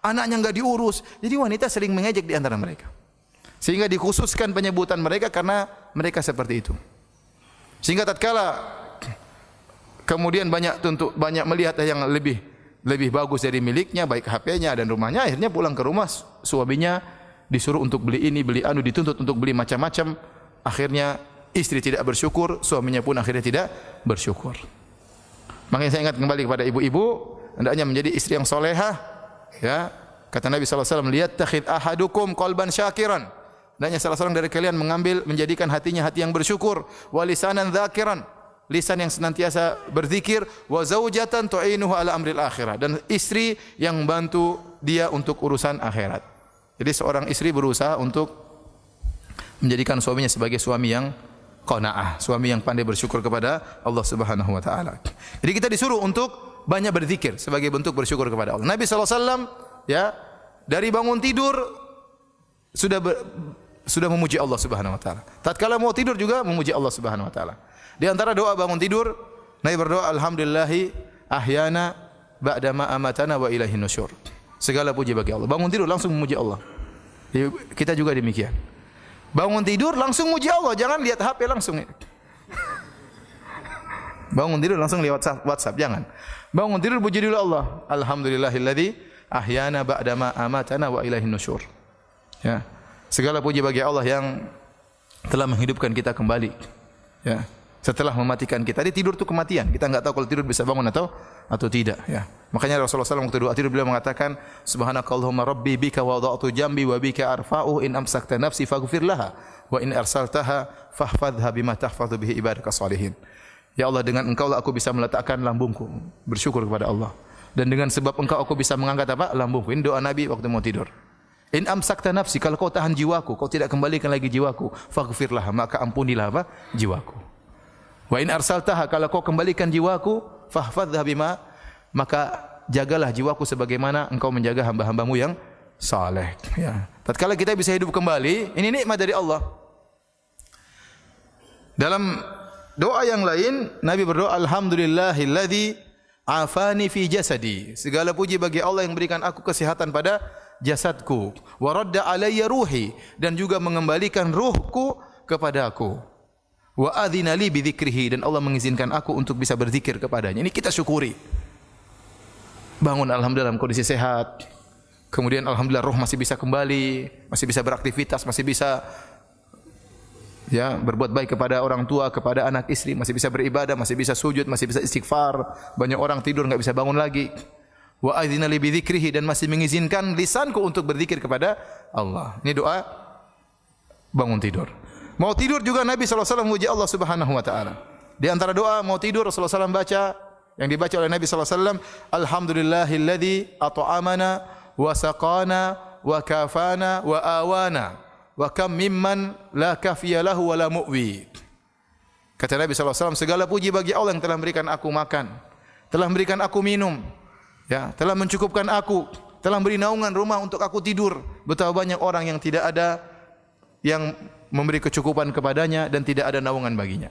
Anaknya enggak diurus, jadi wanita sering mengejek di antara mereka. Sehingga dikhususkan penyebutan mereka karena mereka seperti itu. Sehingga tatkala kemudian banyak melihat yang lebih bagus dari miliknya, baik HP-nya dan rumahnya, akhirnya pulang ke rumah suaminya disuruh untuk beli ini, beli anu, dituntut untuk beli macam-macam. Akhirnya istri tidak bersyukur, suaminya pun akhirnya tidak bersyukur. Makanya saya ingat kembali kepada ibu-ibu, hendaknya menjadi istri yang solehah. Ya, kata Nabi SAW, liyattakhid ahadukum qalban syakiran. Hendaknya salah seorang dari kalian menjadikan hatinya hati yang bersyukur, wa lisanan dzakiran, lisan yang senantiasa berzikir, wa zaujatan tu'inuhu ala amril akhirah, dan istri yang membantu dia untuk urusan akhirat. Jadi seorang istri berusaha untuk menjadikan suaminya sebagai suami yang qanaah, suami yang pandai bersyukur kepada Allah Subhanahu wa taala. Jadi kita disuruh untuk banyak berzikir sebagai bentuk bersyukur kepada Allah. Nabi SAW, ya, dari bangun tidur sudah memuji Allah Subhanahu wa taala. Tatkala mau tidur juga memuji Allah Subhanahu wa taala. Di antara doa bangun tidur, Nabi berdoa, alhamdulillahi ahyana ba'da ma amatana wa ilaihin nusyur. Segala puji bagi Allah. Bangun tidur langsung memuji Allah. Kita juga demikian. Bangun tidur langsung muji Allah, jangan lihat HP langsung. Bangun tidur langsung lihat WhatsApp, jangan. Bangun tidur puji dulu Allah. Alhamdulillahilladzi ahyana ba'da ma amatana wa ilaihin nusyur. Ya. Segala puji bagi Allah yang telah menghidupkan kita kembali. Ya. Setelah mematikan kita. Jadi tidur itu kematian. Kita enggak tahu kalau tidur bisa bangun atau tidak, ya. Makanya Rasulullah SAW waktu doa tidur beliau mengatakan, subhanakallahumma rabbi bika wada'tu jambi wa bika arfa'u in amsakta nafsi faghfir laha wa in arsaltaha fahfadha bima tahfadhu bihi ibadaka salihin. Ya Allah, dengan Engkau lah aku bisa meletakkan lambungku, bersyukur kepada Allah. Dan dengan sebab Engkau aku bisa mengangkat apa? Lambungku. Ini doa Nabi waktu mau tidur. In amsakta nafsi, kalau kau tahan jiwaku, kau tidak kembalikan lagi jiwaku, faghfir laha, maka ampunilah apa? Jiwaku. Wa in arsaltaha, kalau kau kembalikan jiwaku, fahfadhha bima, maka jagalah jiwaku sebagaimana engkau menjaga hamba-hambamu yang saleh. Ya. Tatkala kita bisa hidup kembali, ini nikmat dari Allah. Dalam doa yang lain, Nabi berdoa, alhamdulillahilladzi afani fi jasadi. Segala puji bagi Allah yang berikan aku kesehatan pada jasadku. Wa radda alayya ruhi, dan juga mengembalikan ruhku kepada aku. Wa adzina li bi dzikrihi, dan Allah mengizinkan aku untuk bisa berzikir kepadanya. Ini kita syukuri. Bangun alhamdulillah dalam kondisi sehat. Kemudian alhamdulillah roh masih bisa kembali, masih bisa beraktivitas, masih bisa ya berbuat baik kepada orang tua, kepada anak istri, masih bisa beribadah, masih bisa sujud, masih bisa istighfar. Banyak orang tidur enggak bisa bangun lagi. Wa adzina li bi dzikrihi, dan masih mengizinkan lisanku untuk berzikir kepada Allah. Ini doa bangun tidur. Mau tidur juga Nabi SAW memuji Allah Subhanahu wa taala. Di antara doa mau tidur Rasulullah SAW baca, yang dibaca oleh Nabi SAW, alhamdulillahilladzi at'amana wa saqana wa kafana wa awana wa kam mimman la kafiya lahu wa la mu'wi. Kata Nabi SAW, segala puji bagi Allah yang telah memberikan aku makan, telah memberikan aku minum, ya, telah mencukupkan aku, telah beri naungan rumah untuk aku tidur. Betapa banyak orang yang tidak ada yang memberi kecukupan kepadanya dan tidak ada naungan baginya.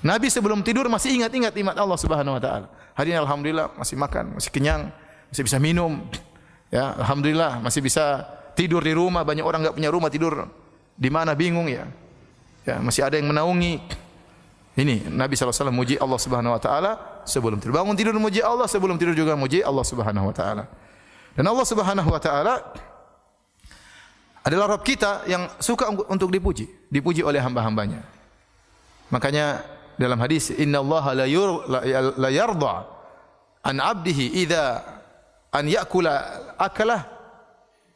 Nabi sebelum tidur masih ingat-ingat nikmat Allah Subhanahu wa taala. Hari ini alhamdulillah masih makan, masih kenyang, masih bisa minum. Ya, alhamdulillah masih bisa tidur di rumah. Banyak orang enggak punya rumah, tidur di mana bingung ya. Ya, masih ada yang menaungi. Ini Nabi SAW muji Allah Subhanahu wa taala sebelum tidur. Bangun tidur muji Allah, sebelum tidur juga muji Allah Subhanahu wa taala. Dan Allah Subhanahu wa taala adalah Rabb kita yang suka untuk dipuji oleh hamba-hambanya. Makanya dalam hadis, innallaha la yarda an 'abdihi idza an ya'kula akalah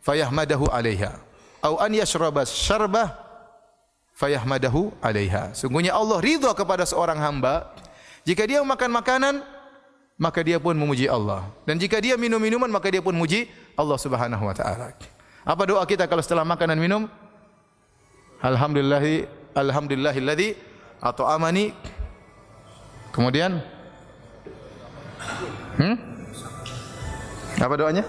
fayahmadahu 'alaiha aw an yashraba syarbah fayahmadahu 'alaiha. Sungguhnya Allah ridha kepada seorang hamba jika dia makan makanan maka dia pun memuji Allah, dan jika dia minum minuman maka dia pun memuji Allah Subhanahu wa taala. Apa doa kita kalau setelah makan dan minum? Alhamdulillahilladzi at'amani. Kemudian apa doanya?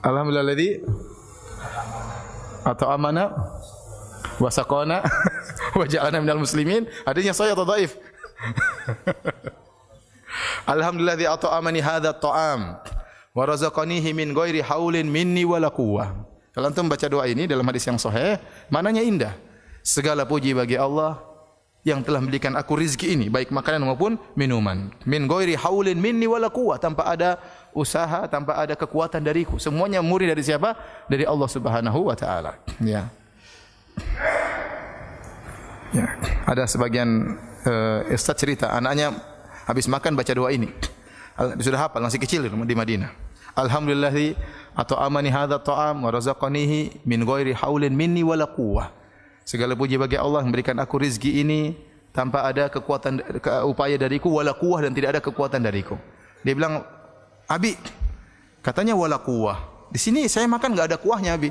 Alhamdulillahilladzi at'amana wa saqana wa ja'alana minal muslimin. Hadisnya sahih atau dhaif? Alhamdulilladzi at'amani hadzal ta'am wa razaqanihi min ghairi haulin minni wala quwwah. Kalau antum baca doa ini dalam hadis yang sahih, maknanya indah. Segala puji bagi Allah yang telah memberikan aku rizki ini, baik makanan maupun minuman. Min ghairi haulin minni wala quwwah, tanpa ada usaha, tanpa ada kekuatan dariku. Semuanya murni dari siapa? Dari Allah Subhanahu wa taala. Ya. Ya, ada sebagian ustaz cerita anaknya habis makan baca doa ini. Sudah hafal, masih kecil di Madinah. Alhamdulillah at'amani hadzal ta'am wa razaqanihi min ghairi haulin minni wala quwwah. Segala puji bagi Allah yang memberikan aku rezeki ini tanpa ada kekuatan upaya dariku, wala quwwah, dan tidak ada kekuatan dariku. Dia bilang, "Abi, katanya wala quwwah. Di sini saya makan enggak ada kuahnya, Abi."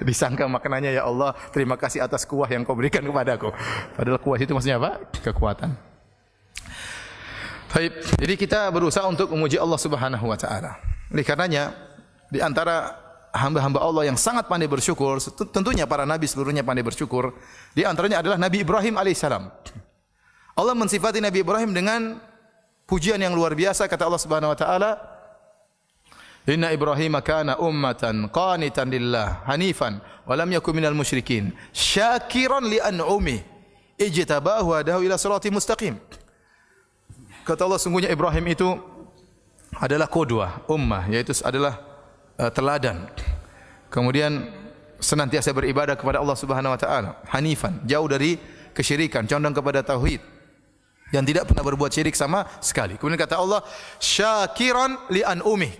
Disangka maknanya, ya Allah, terima kasih atas kuah yang kau berikan kepadaku. Padahal kuah itu maksudnya apa? Kekuatan. Baik, jadi kita berusaha untuk memuji Allah Subhanahu wa taala. Oleh karenanya di antara hamba-hamba Allah yang sangat pandai bersyukur, tentunya para nabi seluruhnya pandai bersyukur. Di antaranya adalah Nabi Ibrahim alaihissalam. Allah mensifati Nabi Ibrahim dengan pujian yang luar biasa. Kata Allah Subhanahu wa taala, "Inna Ibrahim kana ummatan qanitan lillah hanifan wa lam yakun minal musyrikin syakiran li an'umi ijtabahu wa hadahu ila siratal mustaqim." Kata Allah, sungguhnya Ibrahim itu adalah qudwah, ummah, yaitu adalah teladan. Kemudian senantiasa beribadah kepada Allah Subhanahu wa taala, hanifan, jauh dari kesyirikan, condong kepada tauhid, dan tidak pernah berbuat syirik sama sekali. Kemudian kata Allah, syakiran li an'umi,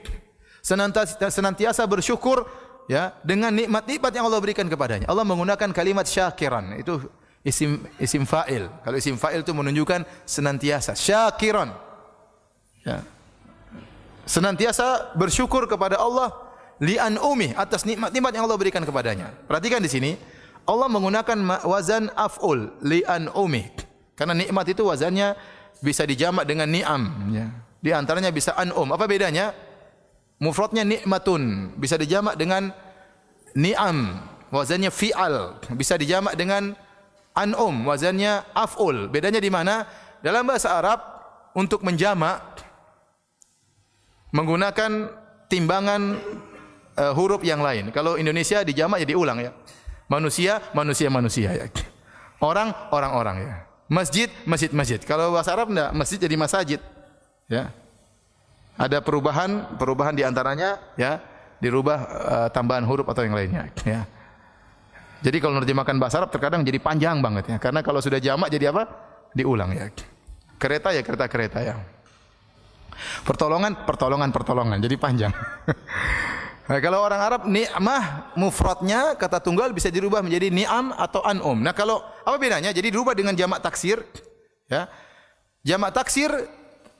senantiasa bersyukur ya dengan nikmat-nikmat yang Allah berikan kepadanya. Allah menggunakan kalimat syakiran, itu isim fa'il. Kalau isim fa'il itu menunjukkan senantiasa, syakiran. Ya. Senantiasa bersyukur kepada Allah li an'umi, atas nikmat-nikmat yang Allah berikan kepadanya. Perhatikan di sini, Allah menggunakan wazan af'ul li an'umi. Karena nikmat itu wazannya bisa dijamak dengan ni'am, ya. Di antaranya bisa an'um. Apa bedanya? Mufradnya nikmatun, bisa dijamak dengan ni'am, wazannya fi'al, bisa dijamak dengan an'um, wazannya af'ul. Bedanya di mana? Dalam bahasa Arab untuk menjamak menggunakan timbangan huruf yang lain. Kalau Indonesia dijamak jadi ulang, ya. Manusia, manusia, manusia, ya. Orang, orang-orang, ya. Masjid, masjid, masjid. Kalau bahasa Arab enggak, masjid jadi masajid. Ya. Ada perubahan di antaranya, ya, dirubah tambahan huruf atau yang lainnya, ya. Jadi kalau menerjemahkan bahasa Arab terkadang jadi panjang banget, ya. Karena kalau sudah jamak jadi apa? Diulang, ya. Kereta ya kereta-kereta, ya. Pertolongan, jadi panjang. Nah, kalau orang Arab ni'mah mufradnya kata tunggal bisa dirubah menjadi ni'am atau an'um. Nah, kalau apa bedanya? Jadi dirubah dengan jamak taksir, ya. Jamak taksir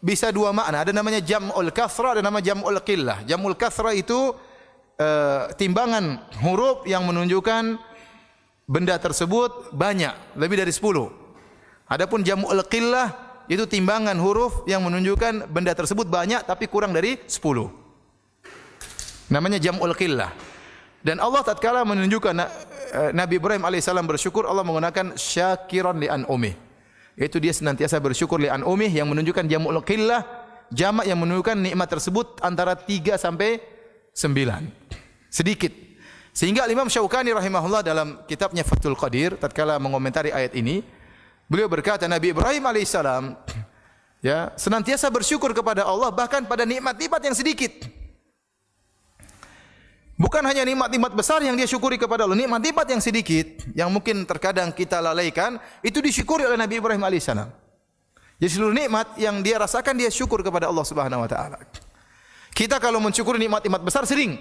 bisa dua makna. Ada namanya jam'ul kasrah, ada nama jam'ul qillah. Jam'ul kasrah itu timbangan huruf yang menunjukkan benda tersebut banyak, lebih dari 10. Adapun jam'ul qillah itu timbangan huruf yang menunjukkan benda tersebut banyak tapi kurang dari 10. Namanya jam'ul qillah. Dan Allah tatkala menunjukkan Nabi Ibrahim alaihissalam bersyukur, Allah menggunakan syakiran li an'umih. Yaitu dia senantiasa bersyukur li an'umih yang menunjukkan jam'ul qillah, jamak yang menunjukkan nikmat tersebut antara 3 sampai 9. Sedikit. Sehingga Imam Syaukani rahimahullah dalam kitabnya Fathul Qadir tatkala mengomentari ayat ini, beliau berkata Nabi Ibrahim alaihissalam, ya, senantiasa bersyukur kepada Allah bahkan pada nikmat-nikmat yang sedikit. Bukan hanya nikmat-nikmat besar yang dia syukuri kepada Allah, nikmat-nikmat yang sedikit yang mungkin terkadang kita lalaikan itu disyukuri oleh Nabi Ibrahim alaihissalam. Jadi seluruh nikmat yang dia rasakan dia syukur kepada Allah Subhanahu wa taala. Kita kalau mensyukuri nikmat-nikmat besar sering,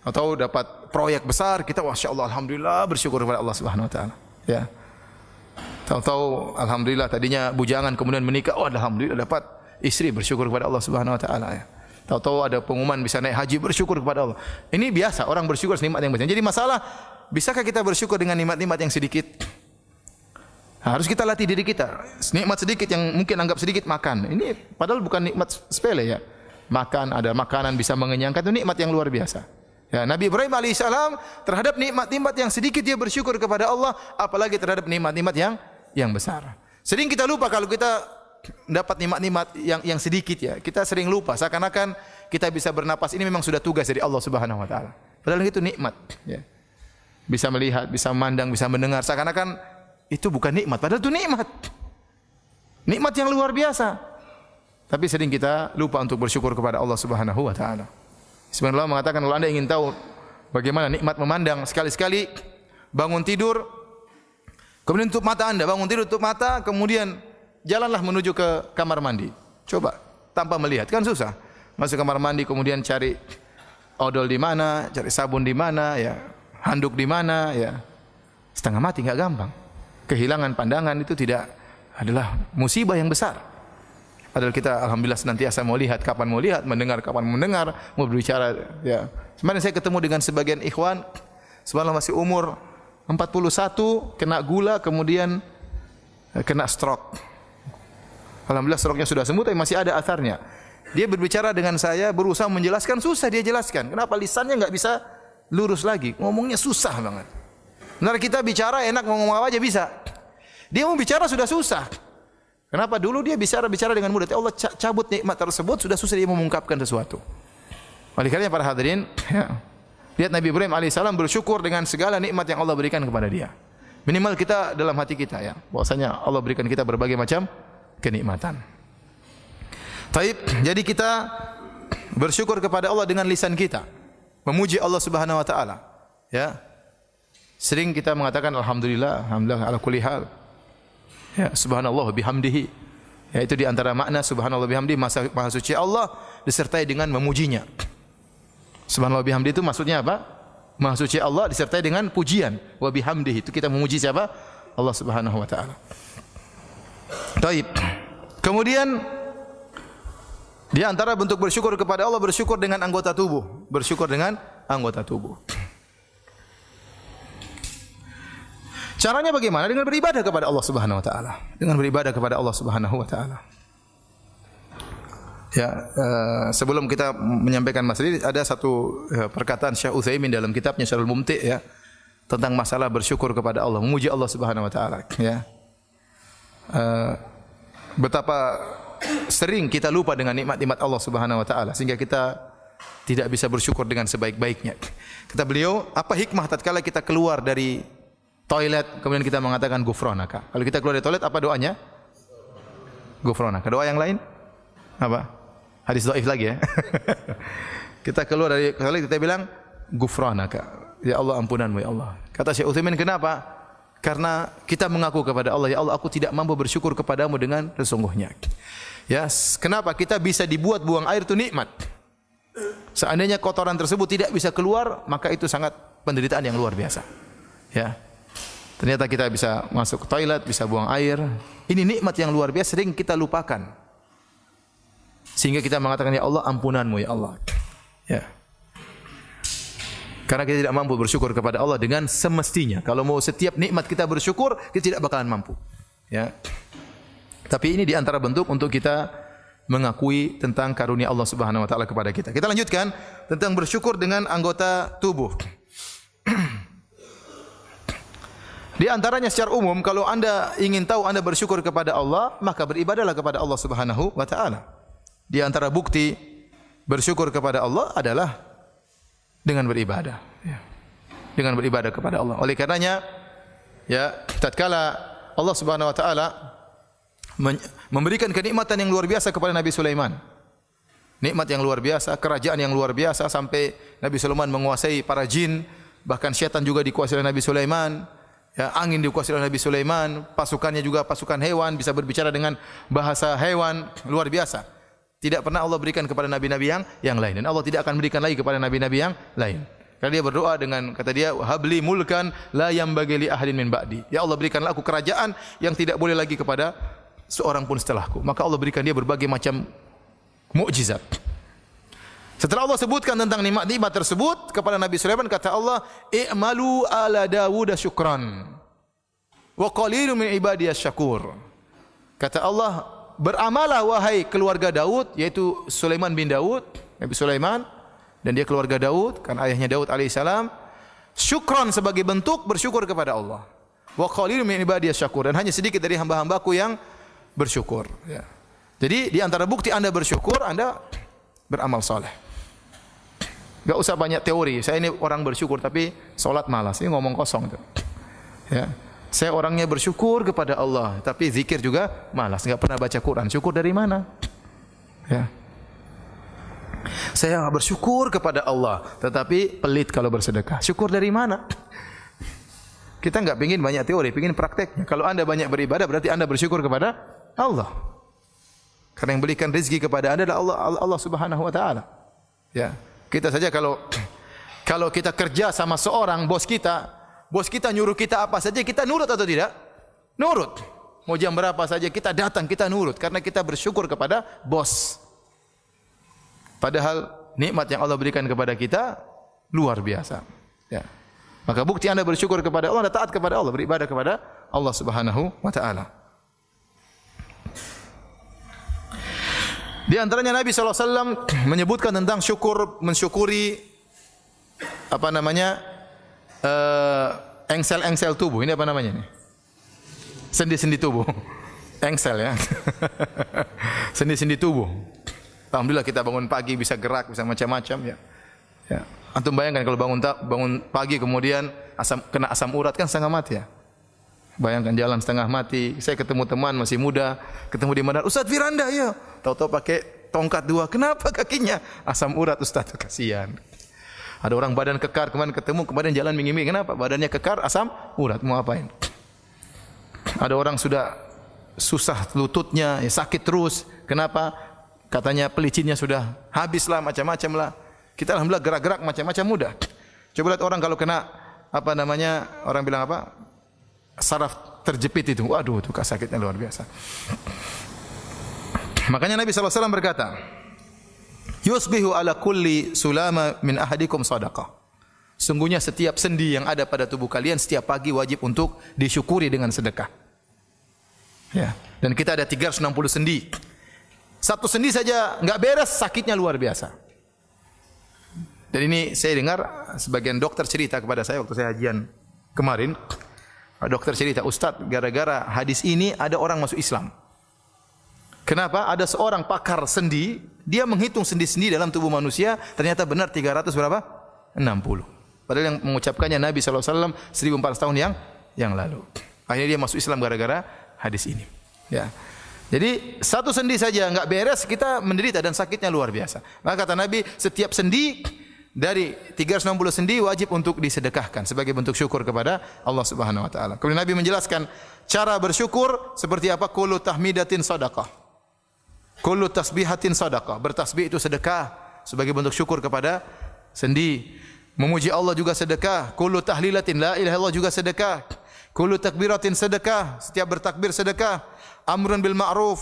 atau dapat proyek besar kita masyaallah alhamdulillah bersyukur kepada Allah Subhanahu wa taala, ya. Tahu-tahu alhamdulillah tadinya bujangan kemudian menikah, oh alhamdulillah dapat istri, bersyukur kepada Allah Subhanahu wa taala, ya. Tahu-tahu ada pengumuman bisa naik haji, bersyukur kepada Allah. Ini biasa orang bersyukur nikmat yang besar. Jadi masalah, bisakah kita bersyukur dengan nikmat-nikmat yang sedikit? Nah, harus kita latih diri kita. Nikmat sedikit yang mungkin anggap sedikit makan. Ini padahal bukan nikmat sepele, ya. Makan, ada makanan bisa mengenyangkan, itu nikmat yang luar biasa. Ya, Nabi Ibrahim alaihissalam terhadap nikmat-nikmat yang sedikit dia bersyukur kepada Allah, apalagi terhadap nikmat-nikmat yang besar. Sering kita lupa kalau kita dapat nikmat-nikmat yang sedikit, ya. Kita sering lupa seakan-akan kita bisa bernapas ini memang sudah tugas dari Allah Subhanahu wa taala. Padahal itu nikmat, ya. Bisa melihat, bisa memandang, bisa mendengar, seakan-akan itu bukan nikmat, padahal itu nikmat. Nikmat yang luar biasa. Tapi sering kita lupa untuk bersyukur kepada Allah Subhanahu wa taala. Sebenarnya Allah mengatakan kalau Anda ingin tahu bagaimana nikmat memandang, sekali-sekali bangun tidur kemudian tutup mata Anda, bangun tidur tutup mata, kemudian jalanlah menuju ke kamar mandi. Coba tanpa melihat, kan susah. Masuk kamar mandi kemudian cari odol di mana, cari sabun di mana, ya, handuk di mana, ya. Setengah mati, enggak gampang. Kehilangan pandangan itu tidak adalah musibah yang besar. Padahal kita alhamdulillah senantiasa mau lihat kapan mau lihat, mendengar kapan mau mendengar, mau berbicara, ya. Kemarin saya ketemu dengan sebagian ikhwan, subhanallah masih umur 41, kena gula kemudian kena stroke. Alhamdulillah stroke-nya sudah sembuh tapi masih ada asarnya. Dia berbicara dengan saya, berusaha menjelaskan, susah dia jelaskan. Kenapa? Lisannya enggak bisa lurus lagi. Ngomongnya susah banget. Benar kita bicara enak, ngomong apa aja bisa. Dia mau bicara sudah susah. Kenapa? Dulu dia bicara dengan mudah. Allah cabut nikmat tersebut, sudah susah dia mengungkapkan sesuatu. Oleh karena para hadirin, ya, lihat Nabi Ibrahim alaihissalam bersyukur dengan segala nikmat yang Allah berikan kepada dia. Minimal kita dalam hati kita, ya, bahwasanya Allah berikan kita berbagai macam kenikmatan. Taib, jadi kita bersyukur kepada Allah dengan lisan kita, memuji Allah Subhanahu wa taala, ya. Sering kita mengatakan alhamdulillah, alhamdulillah ala kulli hal. Ya, subhanallah bihamdihi. Ya, itu di antara makna subhanallah bihamdihi, maha suci Allah disertai dengan memujinya. Subhanallah bihamdihi itu maksudnya apa? Maha suci Allah disertai dengan pujian. Wa bihamdihi itu kita memuji siapa? Allah Subhanahu wa taala. Taib. Kemudian di antara bentuk bersyukur kepada Allah, bersyukur dengan anggota tubuh. Bersyukur dengan anggota tubuh. Caranya bagaimana? Dengan beribadah kepada Allah Subhanahu wa taala. Dengan beribadah kepada Allah Subhanahu wa taala. Ya, sebelum kita menyampaikan masalah ini ada satu perkataan Syekh Utsaimin dalam kitabnya Syarhul Mumti' ya, tentang masalah bersyukur kepada Allah, memuji Allah Subhanahu wa taala ya. Betapa sering kita lupa dengan nikmat-nikmat Allah Subhanahu wa taala sehingga kita tidak bisa bersyukur dengan sebaik-baiknya. Kata beliau, apa hikmah tatkala kita keluar dari toilet kemudian kita mengatakan ghufranaka. Kalau kita keluar dari toilet apa doanya? Ghufranaka. Doa yang lain? Apa? Hadis dhaif lagi ya. Kita keluar dari toilet kita bilang ghufranaka. Ya Allah ampunanmu ya Allah. Kata Syekh Utsaimin, kenapa? Karena kita mengaku kepada Allah, ya Allah aku tidak mampu bersyukur kepadamu dengan sesungguhnya. Ya, kenapa? Kita bisa dibuat buang air itu nikmat. Seandainya kotoran tersebut tidak bisa keluar, maka itu sangat penderitaan yang luar biasa. Ya. Ternyata kita bisa masuk ke toilet, bisa buang air. Ini nikmat yang luar biasa sering kita lupakan. Sehingga kita mengatakan ya Allah ampunanmu ya Allah. Ya. Karena kita tidak mampu bersyukur kepada Allah dengan semestinya. Kalau mau setiap nikmat kita bersyukur, kita tidak bakalan mampu. Ya. Tapi ini di antara bentuk untuk kita mengakui tentang karunia Allah Subhanahu wa taala kepada kita. Kita lanjutkan tentang bersyukur dengan anggota tubuh. Di antaranya secara umum kalau Anda ingin tahu Anda bersyukur kepada Allah, maka beribadahlah kepada Allah Subhanahu wa taala. Di antara bukti bersyukur kepada Allah adalah dengan beribadah, ya. Dengan beribadah kepada Allah. Oleh karenanya, ya, tatkala Allah Subhanahu wa taala memberikan kenikmatan yang luar biasa kepada Nabi Sulaiman. Nikmat yang luar biasa, kerajaan yang luar biasa sampai Nabi Sulaiman menguasai para jin, bahkan syaitan juga dikuasai oleh Nabi Sulaiman. Ya, angin dikuasai oleh Nabi Sulaiman, pasukannya juga pasukan hewan, bisa berbicara dengan bahasa hewan, luar biasa. Tidak pernah Allah berikan kepada nabi-nabi yang lain dan Allah tidak akan berikan lagi kepada nabi-nabi yang lain. Karena dia berdoa dengan kata dia habli mulkan la yambagi li ahadin min ba'di. Ya Allah berikanlah aku kerajaan yang tidak boleh lagi kepada seorang pun setelahku. Maka Allah berikan dia berbagai macam mukjizat. Setelah Allah sebutkan tentang nikmat-nikmat tersebut kepada Nabi Sulaiman, kata Allah, "I'malu ala Dawud syukran wa qalilun min ibadiyas syakur." Kata Allah, beramalah wahai keluarga Daud, yaitu Sulaiman bin Daud, Nabi Sulaiman dan dia keluarga Daud, kan ayahnya Daud alaihissalam, syukran sebagai bentuk bersyukur kepada Allah. Wa qalilun min ibadiyas syakur, dan hanya sedikit dari hamba-hambaku yang bersyukur. Ya. Jadi di antara bukti Anda bersyukur, Anda beramal saleh. Gak usah banyak teori. Saya ini orang bersyukur tapi solat malas. Ini ngomong kosong itu. Ya. Saya orangnya bersyukur kepada Allah, tapi zikir juga malas. Gak pernah baca Quran. Syukur dari mana? Ya. Saya bersyukur kepada Allah, tetapi pelit kalau bersedekah. Syukur dari mana? Kita nggak pingin banyak teori, pingin prakteknya. Kalau Anda banyak beribadah, berarti Anda bersyukur kepada Allah. Karena yang berikan rezeki kepada Anda adalah Allah Subhanahu wa taala. Ya. Kita saja kalau kita kerja sama seorang bos kita nyuruh kita apa saja, kita nurut atau tidak? Nurut. Mau jam berapa saja kita datang, kita nurut karena kita bersyukur kepada bos. Padahal nikmat yang Allah berikan kepada kita luar biasa. Ya. Maka bukti Anda bersyukur kepada Allah, Anda taat kepada Allah, beribadah kepada Allah Subhanahu wa taala. Di antaranya Nabi SAW menyebutkan tentang mensyukuri engsel-engsel tubuh. Ini apa namanya ini? Sendi-sendi tubuh. Engsel ya. Sendi-sendi tubuh. Alhamdulillah kita bangun pagi bisa gerak, bisa macam-macam ya. Ya. Antum bayangkan kalau bangun pagi kemudian kena asam urat kan setengah mati ya. Bayangkan jalan setengah mati. Saya ketemu teman masih muda, ketemu di mana? Ustaz Firanda ya. Tahu-tahu pakai tongkat 2. Kenapa kakinya? Asam urat Ustaz, kasihan. Ada orang badan kekar kemarin ketemu, kemarin jalan mingi-mingi. Kenapa? Badannya kekar, asam urat. Mau apain? Ada orang sudah susah lututnya, ya sakit terus. Kenapa? Katanya pelicinnya sudah habislah, macam-macam lah. Kita alhamdulillah gerak-gerak macam-macam mudah. Coba lihat orang kalau kena orang bilang apa? Saraf terjepit itu. Waduh, itu sakitnya luar biasa. Makanya Nabi SAW berkata, "Yusbihu ala kulli sulama min ahadikum sadaqah." Sungguhnya setiap sendi yang ada pada tubuh kalian setiap pagi wajib untuk disyukuri dengan sedekah. Ya, dan kita ada 360 sendi. Satu sendi saja enggak beres, sakitnya luar biasa. Dan ini saya dengar sebagian dokter cerita kepada saya waktu saya hajian kemarin. Dokter cerita, Ustaz, gara-gara hadis ini ada orang masuk Islam. Kenapa? Ada seorang pakar sendi, dia menghitung sendi-sendi dalam tubuh manusia, ternyata benar 300 berapa? 60. Padahal yang mengucapkannya Nabi SAW 1400 tahun yang lalu. Akhirnya dia masuk Islam gara-gara hadis ini. Ya. Jadi satu sendi saja enggak beres, kita menderita dan sakitnya luar biasa. Maka kata Nabi, setiap sendi dari 360 sendi wajib untuk disedekahkan sebagai bentuk syukur kepada Allah Subhanahu wa taala. Kemudian Nabi menjelaskan cara bersyukur seperti apa? Kullu tahmidatin shadaqah. Kullu tasbihatin shadaqah. Bertasbih itu sedekah sebagai bentuk syukur kepada sendi. Memuji Allah juga sedekah. Kullu tahlilatin la ilaha illallah juga sedekah. Kullu takbiratin sedekah. Setiap bertakbir sedekah. Amrun bil ma'ruf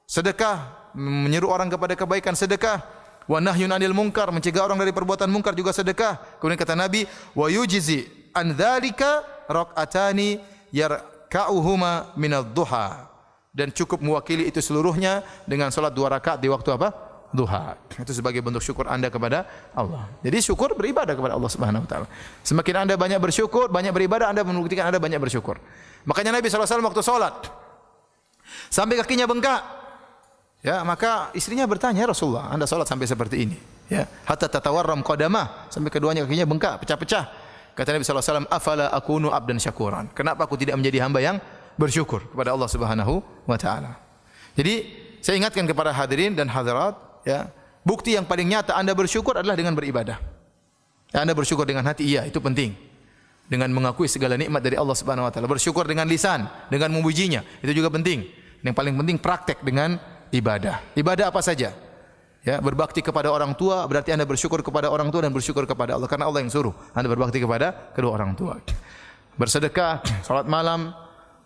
sedekah. Menyeru orang kepada kebaikan sedekah. Wa nahyun 'anil munkar, mencegah orang dari perbuatan munkar juga sedekah. Kemudian kata Nabi, wa yujzi an dzalika rak'atani yarka'uhuma minadh-dhuha. Dan cukup mewakili itu seluruhnya dengan salat 2 rakaat di waktu apa? Duha. Itu sebagai bentuk syukur Anda kepada Allah. Jadi syukur beribadah kepada Allah Subhanahu wa taala. Semakin Anda banyak bersyukur, banyak beribadah, Anda membuktikan Anda banyak bersyukur. Makanya Nabi sallallahu alaihi wasallam waktu salat sampai kakinya bengkak. Ya, maka istrinya bertanya, "Ya Rasulullah, Anda salat sampai seperti ini?" Ya, hatta tatawarram qadamah, sampai keduanya kakinya bengkak, pecah-pecah. Kata Nabi sallallahu alaihi wasallam, "Afala akunu abdan syakuran?" Kenapa aku tidak menjadi hamba yang bersyukur kepada Allah Subhanahu wa taala? Jadi, saya ingatkan kepada hadirin dan hadirat, ya, bukti yang paling nyata Anda bersyukur adalah dengan beribadah. Anda bersyukur dengan hati, iya, itu penting. Dengan mengakui segala nikmat dari Allah Subhanahu wa taala. Bersyukur dengan lisan, dengan memujinya, itu juga penting. Yang paling penting praktek dengan ibadah. Ibadah apa saja? Ya, berbakti kepada orang tua berarti Anda bersyukur kepada orang tua dan bersyukur kepada Allah karena Allah yang suruh Anda berbakti kepada kedua orang tua. Bersedekah, salat malam,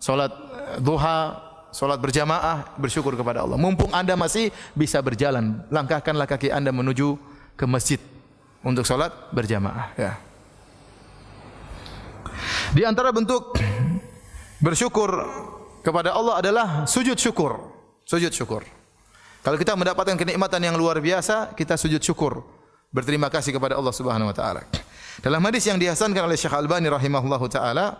salat duha, salat berjamaah, bersyukur kepada Allah. Mumpung Anda masih bisa berjalan, langkahkanlah kaki Anda menuju ke masjid untuk salat berjamaah, ya. Di antara bentuk bersyukur kepada Allah adalah sujud syukur. Sujud syukur. Kalau kita mendapatkan kenikmatan yang luar biasa, kita sujud syukur, berterima kasih kepada Allah Subhanahu wa taala. Dalam hadis yang dihasankan oleh Syekh Albani rahimahullahu taala,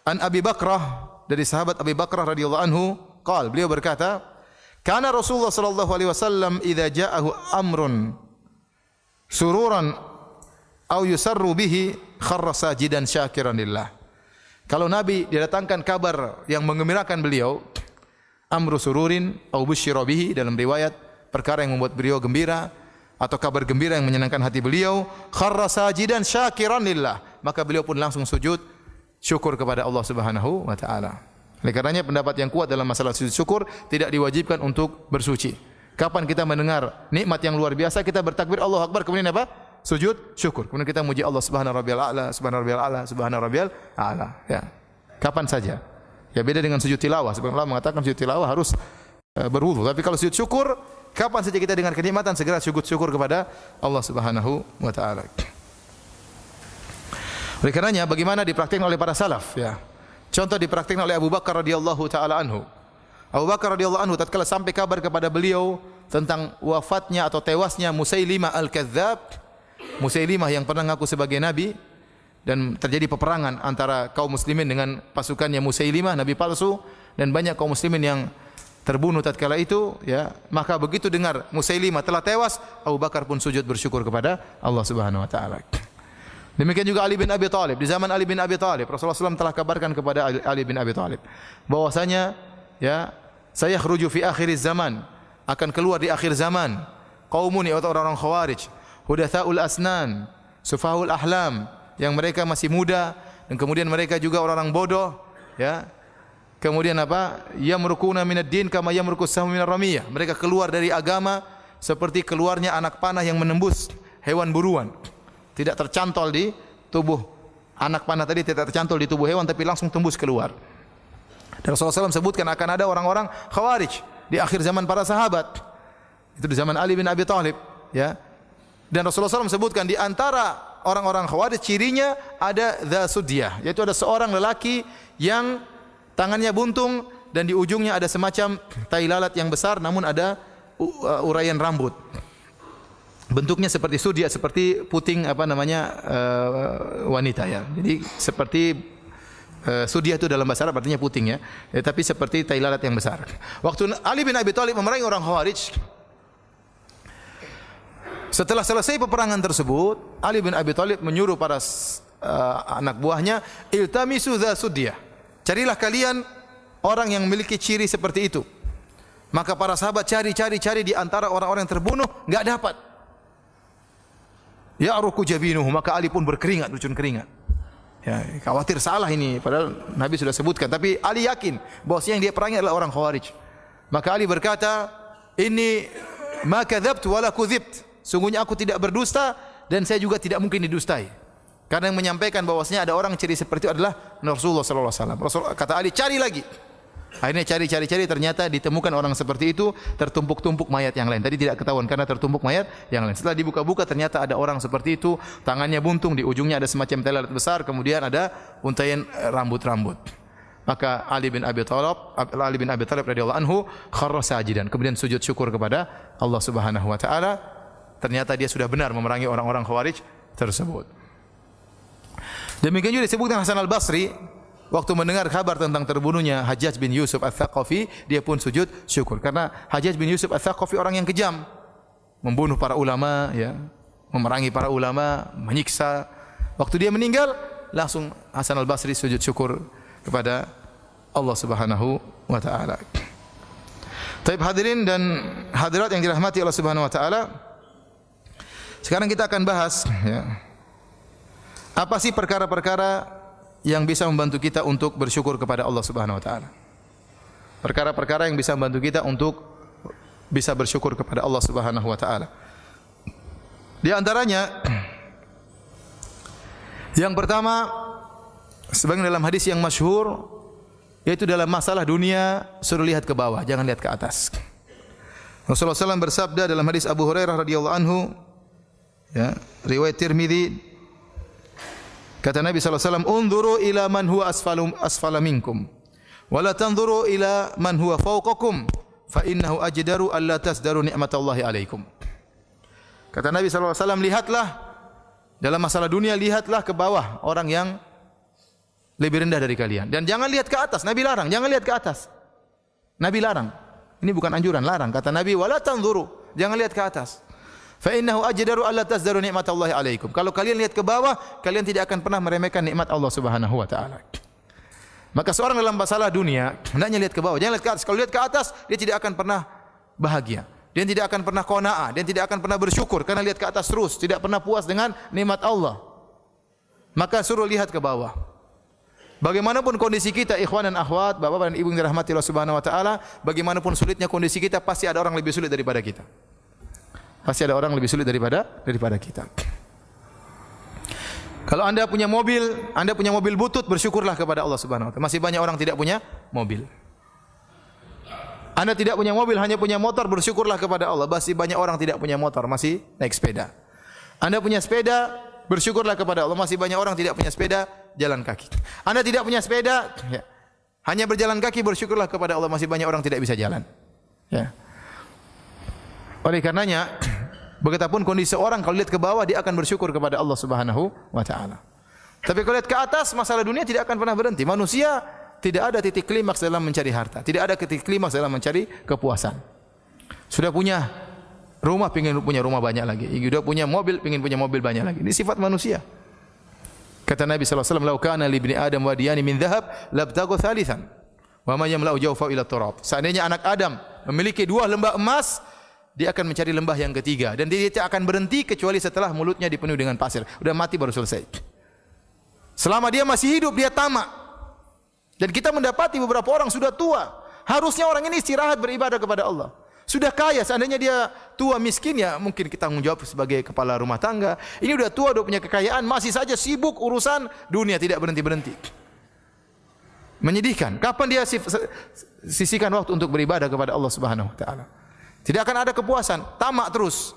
an Abi Bakrah, dari sahabat Abi Bakrah radhiyallahu anhu, beliau berkata, "Kana Rasulullah sallallahu alaihi wasallam idza ja'ahu amrun sururan aw yusarru bihi kharra sajidan syakiran lillah." Kalau Nabi didatangkan kabar yang menggembirakan beliau, amru sururin au busyira bihi, dalam riwayat perkara yang membuat beliau gembira atau kabar gembira yang menyenangkan hati beliau, kharra sajidan syakiran lillah, maka beliau pun langsung sujud syukur kepada Allah Subhanahu wa taala. Oleh karenanya pendapat yang kuat dalam masalah sujud syukur tidak diwajibkan untuk bersuci. Kapan kita mendengar nikmat yang luar biasa, kita bertakbir Allahu Akbar, kemudian apa? Sujud syukur. Kemudian kita muji Allah Subhana rabbiyal a'la, subhana rabbiyal a'la, subhana rabbiyal a'la, ya. Kapan saja. Ya, beda dengan sujud tilawah. Sebenarnya Allah mengatakan sujud tilawah harus berwudu. Tapi kalau sujud syukur, kapan saja kita dengar kenikmatan, segera sujud syukur kepada Allah Subhanahu wa taala. Oleh karenanya bagaimana dipraktikkan oleh para salaf, ya. Contoh dipraktikkan oleh Abu Bakar radhiyallahu taala anhu. Abu Bakar radhiyallahu anhu tatkala sampai kabar kepada beliau tentang wafatnya atau tewasnya Musailimah al-Kadzdzab, Musailimah yang pernah mengaku sebagai nabi, dan terjadi peperangan antara kaum muslimin dengan pasukannya Musailimah, nabi palsu, dan banyak kaum muslimin yang terbunuh tatkala itu, ya. Maka begitu dengar Musailimah telah tewas, Abu Bakar pun sujud bersyukur kepada Allah Subhanahu wa taala. Demikian juga Ali bin Abi Thalib. Di zaman Ali bin Abi Thalib, Rasulullah SAW telah kabarkan kepada Ali bin Abi Thalib bahwasanya, ya, saya khruju fi akhiriz zaman, akan keluar di akhir zaman, qaumun, yaitu orang-orang Khawarij, hudatsaul asnan, sufahaul ahlam, yang mereka masih muda dan kemudian mereka juga orang-orang bodoh, ya. Kemudian apa? Yamrukuna minad din kama yamrukus sahmu minar ramiyah. Mereka keluar dari agama seperti keluarnya anak panah yang menembus hewan buruan. Tidak tercantol di tubuh anak panah tadi, tidak tercantol di tubuh hewan, tapi langsung tembus keluar. Dan Rasulullah SAW sebutkan akan ada orang-orang Khawarij di akhir zaman para sahabat. Itu di zaman Ali bin Abi Thalib, ya. Dan Rasulullah SAW sebutkan di antara orang-orang Khawarij cirinya ada dza sudyah, yaitu ada seorang lelaki yang tangannya buntung dan di ujungnya ada semacam tai lalat yang besar namun ada uraian rambut. Bentuknya seperti sudyah, seperti puting wanita ya. Jadi seperti sudyah itu dalam bahasa Arab artinya puting ya. Tapi seperti tai lalat yang besar. Waktu Ali bin Abi Thalib memerangi orang Khawarij, setelah selesai peperangan tersebut, Ali bin Abi Thalib menyuruh para anak buahnya, iltamisu dza sudyah. Carilah kalian orang yang memiliki ciri seperti itu. Maka para sahabat cari di antara orang-orang yang terbunuh, enggak dapat. Ya'ruku jabinuhu, maka Ali pun berkeringat, keringat. Ya, khawatir salah ini, padahal Nabi sudah sebutkan, tapi Ali yakin bahwasanya yang dia perangi adalah orang Khawarij. Maka Ali berkata, "Inni ma kadzabtu wala kudzibt." Sungguhnya aku tidak berdusta dan saya juga tidak mungkin didustai. Karena yang menyampaikan bahwasanya ada orang ciri seperti itu adalah Rasulullah sallallahu alaihi wasallam. Rasul kata Ali, "Cari lagi." Akhirnya cari ternyata ditemukan orang seperti itu tertumpuk-tumpuk mayat yang lain. Tadi tidak ketahuan karena tertumpuk mayat yang lain. Setelah dibuka-buka ternyata ada orang seperti itu, tangannya buntung, di ujungnya ada semacam tai lalat besar, kemudian ada untaian rambut-rambut. Maka Ali bin Abi Thalib radhiyallahu anhu kharra sajidan, kemudian sujud syukur kepada Allah Subhanahu wa taala. Ternyata dia sudah benar memerangi orang-orang Khawarij tersebut. Demikian juga disebutkan Hasan Al-Basri waktu mendengar kabar tentang terbunuhnya Hajjaj bin Yusuf Ats-Tsaqafi, dia pun sujud syukur karena Hajjaj bin Yusuf Ats-Tsaqafi orang yang kejam, membunuh para ulama ya, memerangi para ulama, menyiksa. Waktu dia meninggal, langsung Hasan Al-Basri sujud syukur kepada Allah Subhanahu wa taala. Taib hadirin dan hadirat yang dirahmati Allah Subhanahu wa taala. Sekarang kita akan bahas ya, apa sih perkara-perkara yang bisa membantu kita untuk bersyukur kepada Allah Subhanahu wa taala. Perkara-perkara yang bisa membantu kita untuk bisa bersyukur kepada Allah Subhanahu wa taala. Di antaranya yang pertama, sebagaimana dalam hadis yang masyhur, yaitu dalam masalah dunia suruh lihat ke bawah, jangan lihat ke atas. Rasulullah SAW bersabda dalam hadis Abu Hurairah radhiyallahu anhu, ya, riwayat Tirmidzi, kata Nabi SAW, "Unzuru ila man huwa asfala minkum, wa la tanzuru ila man huwa fawqakum, fa innahu ajdaru alla tasdaru ni'matallahi alaikum." Kata Nabi SAW, lihatlah dalam masalah dunia, lihatlah ke bawah orang yang lebih rendah dari kalian, dan jangan lihat ke atas. Nabi larang, jangan lihat ke atas. Nabi larang. Ini bukan anjuran, larang. Kata Nabi, "Wa la tanzuru", jangan lihat ke atas. Fa innahu ajdaru alla tasdaru ni'matallahi alaikum. Kalau kalian lihat ke bawah, kalian tidak akan pernah meremehkan nikmat Allah Subhanahu wa taala. Maka seorang dalam masalah dunia hendaknya lihat ke bawah, jangan lihat ke atas. Kalau lihat ke atas, dia tidak akan pernah bahagia. Dia tidak akan pernah qanaah, dia tidak akan pernah bersyukur karena lihat ke atas terus, tidak pernah puas dengan nikmat Allah. Maka suruh lihat ke bawah. Bagaimanapun kondisi kita, ikhwan dan akhwat, bapak dan ibu yang dirahmati Allah Subhanahu wa taala, bagaimanapun sulitnya kondisi kita, pasti ada orang lebih sulit daripada kita. Pasti ada orang lebih sulit daripada kita. Kalau Anda punya mobil butut, bersyukurlah kepada Allah Subhanahu wa taala. Masih banyak orang tidak punya mobil. Anda tidak punya mobil, hanya punya motor, bersyukurlah kepada Allah. Masih banyak orang tidak punya motor, masih naik sepeda. Anda punya sepeda, bersyukurlah kepada Allah. Masih banyak orang tidak punya sepeda, jalan kaki. Anda tidak punya sepeda, ya, hanya berjalan kaki, bersyukurlah kepada Allah. Masih banyak orang tidak bisa jalan. Ya. Oleh karenanya, bagaimanapun kondisi orang, kalau lihat ke bawah dia akan bersyukur kepada Allah Subhanahu wa taala. Tapi kalau lihat ke atas, masalah dunia tidak akan pernah berhenti. Manusia tidak ada titik klimaks dalam mencari harta, tidak ada titik klimaks dalam mencari kepuasan. Sudah punya rumah, ingin punya rumah banyak lagi. Sudah punya mobil, ingin punya mobil banyak lagi. Ini sifat manusia. Kata Nabi sallallahu alaihi wasallam, "Lau kana li ibni Adam wadiyani min dhahab, labtaghu thalithan. Wa ma yamla'u jawfa ila turab." Seandainya anak Adam memiliki 2 lembah emas, dia akan mencari lembah yang ketiga, dan dia tidak akan berhenti kecuali setelah mulutnya dipenuhi dengan pasir. Sudah mati baru selesai. Selama dia masih hidup, dia tamak. Dan kita mendapati beberapa orang sudah tua, harusnya orang ini istirahat beribadah kepada Allah. Sudah kaya, seandainya dia tua miskin, ya mungkin kita tanggung jawab sebagai kepala rumah tangga. Ini sudah tua, sudah punya kekayaan, masih saja sibuk urusan dunia, tidak berhenti-berhenti. Menyedihkan. Kapan dia sisihkan waktu untuk beribadah kepada Allah Subhanahu wa taala? Tidak akan ada kepuasan, tamak terus.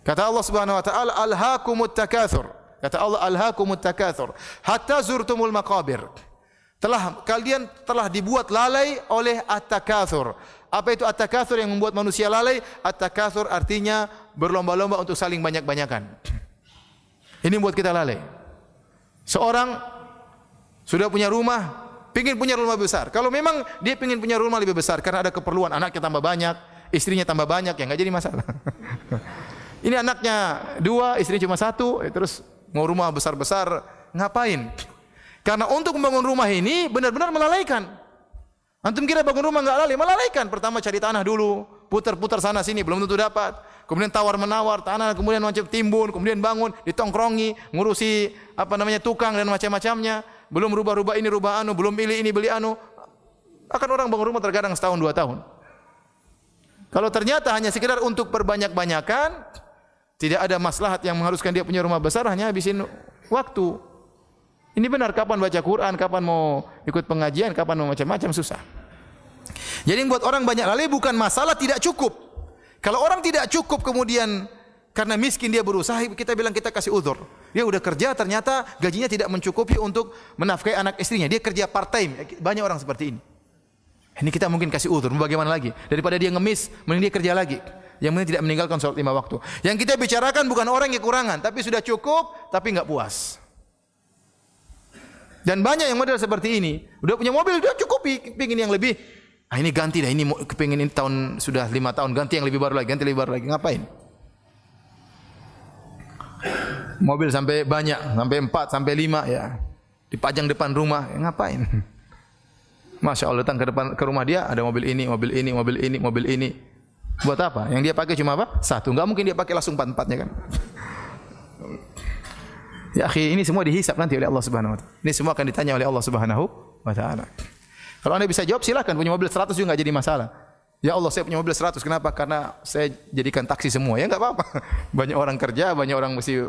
Kata Allah Subhanahu wa taala, "Alhaakumut takatsur Kata Allah, alhaakumut takatsur hatta zurtumul maqabir. Kalian telah dibuat lalai oleh at-takatsur. Apa itu at-takatsur yang membuat manusia lalai? At-takatsur artinya berlomba-lomba untuk saling banyak-banyakan. Ini membuat kita lalai. Seorang sudah punya rumah, pingin punya rumah besar. Kalau memang dia pingin punya rumah lebih besar karena ada keperluan, anaknya tambah banyak, istrinya tambah banyak, ya enggak jadi masalah. Ini anaknya 2, istrinya cuma 1, terus mau rumah besar-besar, ngapain? Karena untuk membangun rumah ini benar-benar melalaikan. Antum kira bangun rumah enggak lalai? Melalaikan. Pertama cari tanah dulu, putar-putar sana sini, belum tentu dapat. Kemudian tawar-menawar tanah, kemudian macam timbun, kemudian bangun, ditongkrongi, ngurusi tukang dan macam-macamnya. Belum rubah-rubah ini, rubah anu, belum pilih ini, beli anu. Akan orang bangun rumah terkadang setahun 2 tahun. Kalau ternyata hanya sekedar untuk berbanyak-banyakan, tidak ada maslahat yang mengharuskan dia punya rumah besar, hanya habisin waktu. Ini benar, kapan baca Quran, kapan mau ikut pengajian, kapan mau macam-macam, susah. Jadi yang buat orang banyak lalai bukan masalah tidak cukup. Kalau orang tidak cukup kemudian karena miskin dia berusaha, kita bilang kita kasih uzur. Dia udah kerja ternyata gajinya tidak mencukupi untuk menafkahi anak istrinya. Dia kerja part time. Banyak orang seperti ini. Ini kita mungkin kasih uzur, bagaimana lagi? Daripada dia ngemis, mending dia kerja lagi. Yang penting tidak meninggalkan sholat 5 waktu. Yang kita bicarakan bukan orang yang kekurangan, tapi sudah cukup tapi enggak puas. Dan banyak yang model seperti ini. Udah punya mobil, dia cukupi, pingin yang lebih. Ah ini ganti dah, ini kepingin ini tahun sudah 5 tahun, ganti yang lebih baru lagi, ganti lebih baru lagi. Ngapain? Mobil sampai banyak, sampai 4, sampai 5 ya. Dipajang depan rumah, ya ngapain? Masya Allah, datang ke rumah dia ada mobil ini, mobil ini, mobil ini, mobil ini. Buat apa? Yang dia pakai cuma apa? 1. Enggak mungkin dia pakai langsung 4-4-nya kan. Ya akhi, ini semua dihisab nanti oleh Allah Subhanahu wa taala. Ini semua akan ditanya oleh Allah Subhanahu wa taala. Kalau Anda bisa jawab silakan, punya mobil 100 juga enggak jadi masalah. Ya Allah, saya punya mobil 100, kenapa? Karena saya jadikan taksi semua. Ya enggak apa-apa. Banyak orang kerja, banyak orang mesti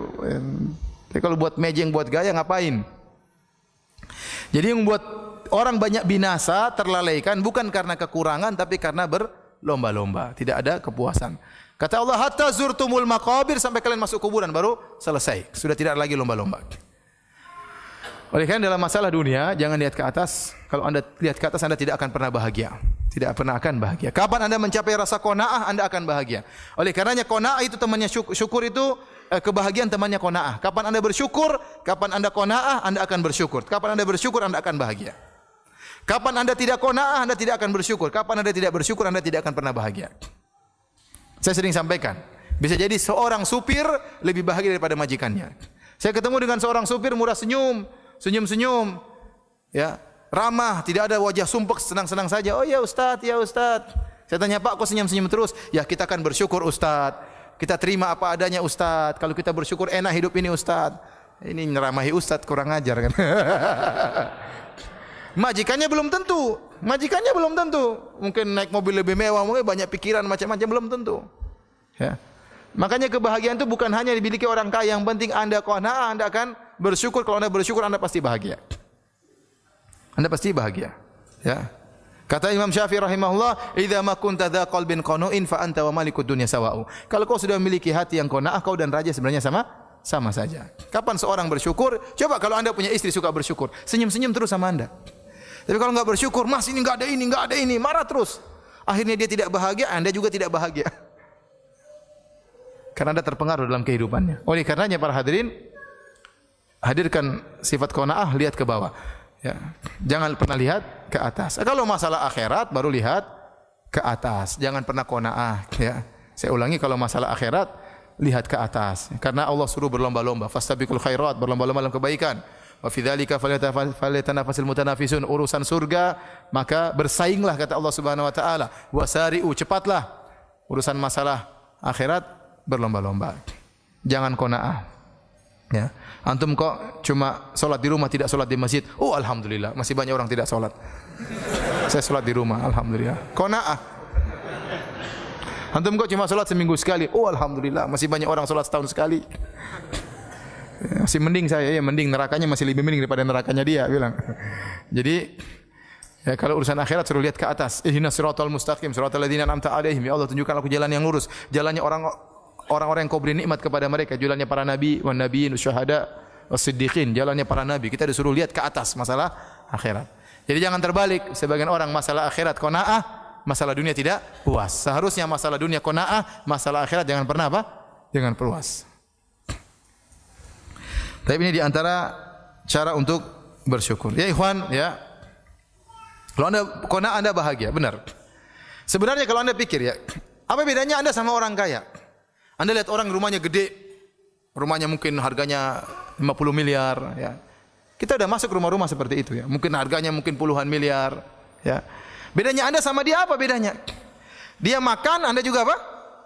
kalau buat mejeng, buat gaya ngapain? Jadi yang membuat orang banyak binasa, terlalaikan bukan karena kekurangan tapi karena berlomba-lomba, tidak ada kepuasan. Kata Allah, hatta zurtumul maqabir, sampai kalian masuk kuburan baru selesai. Sudah tidak lagi lomba-lomba. Oleh karena dalam masalah dunia, jangan lihat ke atas. Kalau Anda lihat ke atas, Anda tidak akan pernah bahagia. Tidak pernah akan bahagia. Kapan Anda mencapai rasa qanaah, Anda akan bahagia. Oleh karenanya qanaah itu temannya syukur itu kebahagiaan temannya qanaah. Kapan Anda bersyukur, kapan Anda qanaah, Anda akan bersyukur. Kapan Anda bersyukur, Anda akan bahagia. Kapan Anda tidak qanaah, Anda tidak akan bersyukur. Kapan Anda tidak bersyukur, Anda tidak akan pernah bahagia. Saya sering sampaikan, bisa jadi seorang supir lebih bahagia daripada majikannya. Saya ketemu dengan seorang supir murah senyum, senyum-senyum, ya, ramah, tidak ada wajah sumpek, senang-senang saja. Oh ya Ustaz, ya Ustaz. Saya tanya, Pak, kok senyum-senyum terus? Ya kita akan bersyukur Ustaz. Kita terima apa adanya Ustaz. Kalau kita bersyukur enak hidup ini Ustaz. Ini nyeramahi Ustaz, kurang ajar kan. Majikannya belum tentu. Majikannya belum tentu. Mungkin naik mobil lebih mewah, mungkin banyak pikiran macam-macam, belum tentu. Ya. Makanya kebahagiaan itu bukan hanya dimiliki orang kaya. Yang penting Anda qanaah, Anda akan bersyukur. Kalau Anda bersyukur, Anda pasti bahagia. Anda pasti bahagia. Ya. Kata Imam Syafi'i rahimahullah, "Idza ma kunta dza qalbin qanu'in fa anta wa malikud dunya sawa'u." Kalau kau sudah memiliki hati yang qanaah, kau dan raja sebenarnya sama saja. Kapan seorang bersyukur? Coba kalau Anda punya istri suka bersyukur, senyum-senyum terus sama Anda. Tapi kalau enggak bersyukur, Mas ini enggak ada ini, marah terus. Akhirnya dia tidak bahagia, Anda juga tidak bahagia. Karena Anda terpengaruh dalam kehidupannya. Oleh karenanya para hadirin, hadirkan sifat qanaah, lihat ke bawah. Ya. Jangan pernah lihat ke atas. Kalau masalah akhirat baru lihat ke atas. Jangan pernah qanaah, ya. Saya ulangi, kalau masalah akhirat lihat ke atas. Karena Allah suruh berlomba-lomba, fastabiqul khairat, berlomba-lomba dalam kebaikan. Wa fi dzalika falyatanafasul mutanafisun, urusan surga maka bersainglah kata Allah Subhanahu wa taala. Wasari'u, cepatlah. Urusan masalah akhirat berlomba-lomba. Jangan qanaah. Ya. Antum kok cuma salat di rumah, tidak salat di masjid. Oh alhamdulillah, masih banyak orang tidak salat. Saya salat di rumah, alhamdulillah. Qanaah. Antum kok cuma salat seminggu sekali. Oh alhamdulillah, masih banyak orang salat setahun sekali. Masih mending saya, ya mending, nerakanya masih lebih mending daripada nerakanya dia bilang. Jadi ya, kalau urusan akhirat suruh lihat ke atas. Ihdinas siratal mustaqim, siratal ladzina an'amta 'alaihim. Ya Allah, tunjukkan aku jalan yang lurus, jalannya orang-orang yang kau beri nikmat kepada mereka, jalannya para nabi, wan nabiyyin, syuhada, as-siddiqin, jalannya para nabi. Kita disuruh lihat ke atas masalah akhirat. Jadi jangan terbalik, sebagian orang masalah akhirat qanaah, masalah dunia tidak puas. Seharusnya masalah dunia qanaah, masalah akhirat jangan pernah apa? Jangan puas. Tapi ini di antara cara untuk bersyukur. Ya ikhwan, ya. Kalau Anda qanaah, Anda bahagia, benar. Sebenarnya kalau Anda pikir ya, apa bedanya Anda sama orang kaya? Anda lihat orang rumahnya gede, rumahnya mungkin harganya 50 miliar, ya. Kita sudah masuk rumah-rumah seperti itu ya. Mungkin harganya mungkin puluhan miliar, ya. Bedanya Anda sama dia apa bedanya? Dia makan, Anda juga apa?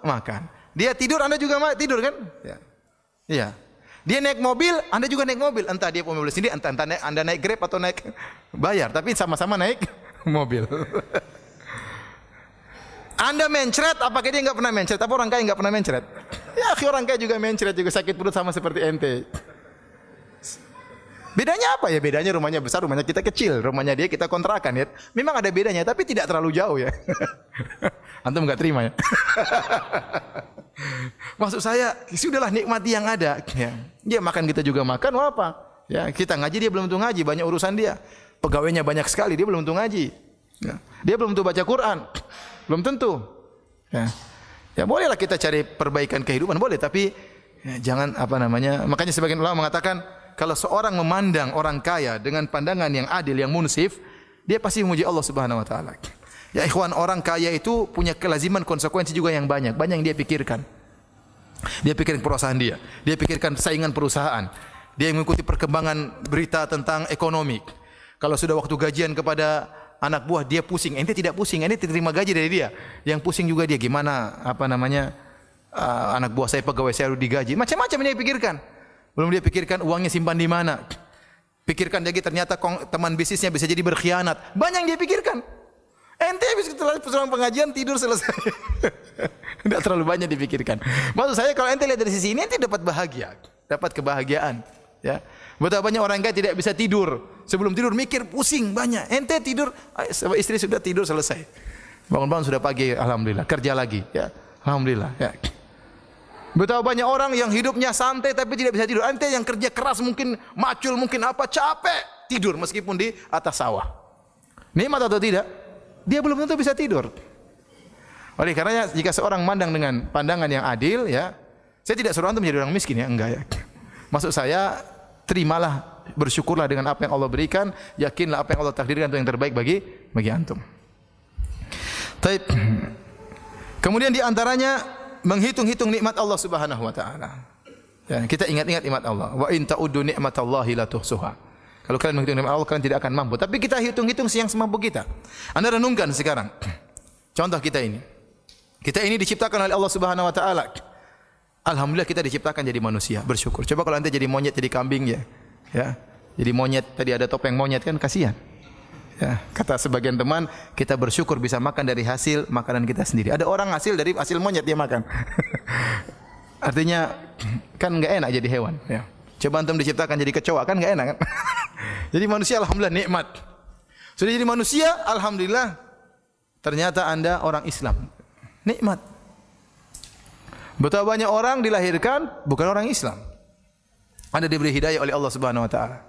Makan. Dia tidur, Anda juga tidur kan? Ya. Iya. Dia naik mobil, Anda juga naik mobil. Entah dia punya mobil sendiri, entah Anda naik Grab atau naik bayar, tapi sama-sama naik mobil. Anda mencret, apakah dia enggak pernah mencret? Apa orang kaya enggak pernah mencret? Ya, orang kaya juga mencret, juga sakit perut sama seperti ente. Bedanya apa ya? Bedanya rumahnya besar, rumahnya kita kecil. Rumahnya dia kita kontrakan ya. Memang ada bedanya, tapi tidak terlalu jauh ya. Antum enggak terima ya? Maksud saya, sudahlah nikmati yang ada. Ya. Dia makan, kita juga makan, apa? Ya, kita ngaji, dia belum tentu ngaji, banyak urusan dia. Pegawainya banyak sekali, dia belum tentu ngaji. Ya. Dia belum tentu baca Quran. Belum tentu. Ya. Ya bolehlah kita cari perbaikan kehidupan, boleh, tapi ya, jangan apa namanya. Makanya sebagian ulama mengatakan kalau seorang memandang orang kaya dengan pandangan yang adil, yang munsif, dia pasti memuji Allah Subhanahu wa taala. Ya ikhwan, orang kaya itu punya kelaziman konsekuensi juga yang banyak yang dia pikirkan. Dia pikirkan perusahaan dia pikirkan saingan perusahaan. Dia mengikuti perkembangan berita tentang ekonomi. Kalau sudah waktu gajian kepada anak buah, dia pusing. Ente tidak pusing, ente terima gaji dari dia. Yang pusing juga dia, gimana apa namanya anak buah saya, pegawai saya harus digaji. Macam-macam dia pikirkan. Belum dia pikirkan uangnya simpan di mana. Pikirkan lagi ternyata teman bisnisnya bisa jadi berkhianat. Banyak yang dia pikirkan. Ente habis pulang pengajian tidur selesai. Tidak terlalu banyak dipikirkan. Maksud saya kalau ente lihat dari sisi ini, ente dapat bahagia, dapat kebahagiaan. Ya. Betapa banyak orang kaya tidak bisa tidur. Sebelum tidur mikir pusing banyak. Ente tidur, istri sudah tidur selesai. Bangun-bangun sudah pagi, alhamdulillah. Kerja lagi, ya. Alhamdulillah, ya. Betapa banyak orang yang hidupnya santai tapi tidak bisa tidur. Ente yang kerja keras mungkin macul, mungkin apa, capek tidur meskipun di atas sawah. Nikmat atau tidak? Dia belum tentu bisa tidur. Oleh karenanya jika seorang mandang dengan pandangan yang adil, ya, saya tidak suruh antum menjadi orang miskin ya, enggak ya. Maksud saya, terimalah, bersyukurlah dengan apa yang Allah berikan, yakinlah apa yang Allah takdirkan itu yang terbaik bagi antum. Taib. Kemudian di antaranya menghitung-hitung nikmat Allah Subhanahu wa taala. Ya, kita ingat-ingat nikmat Allah. Wa in ta'uddu ni'matallahi la tuhsuha. Kalau kalian menghitung nikmat Allah, kalian tidak akan mampu. Tapi kita hitung-hitung yang semampu kita. Anda renungkan sekarang. Contoh kita ini. Kita ini diciptakan oleh Allah Subhanahu wa taala. Alhamdulillah kita diciptakan jadi manusia, bersyukur. Coba kalau anda jadi monyet, jadi kambing ya. Ya. Jadi monyet, tadi ada topeng monyet kan, kasihan. Ya, kata sebagian teman, kita bersyukur bisa makan dari hasil makanan kita sendiri. Ada orang dari hasil monyet dia makan. Artinya kan enggak enak jadi hewan, ya. Coba antum diciptakan jadi kecoa, kan enggak enak kan? Jadi manusia alhamdulillah nikmat. Sudah jadi manusia, alhamdulillah ternyata anda orang Islam. Nikmat. Betapa banyak orang dilahirkan bukan orang Islam. Anda diberi hidayah oleh Allah Subhanahu wa taala.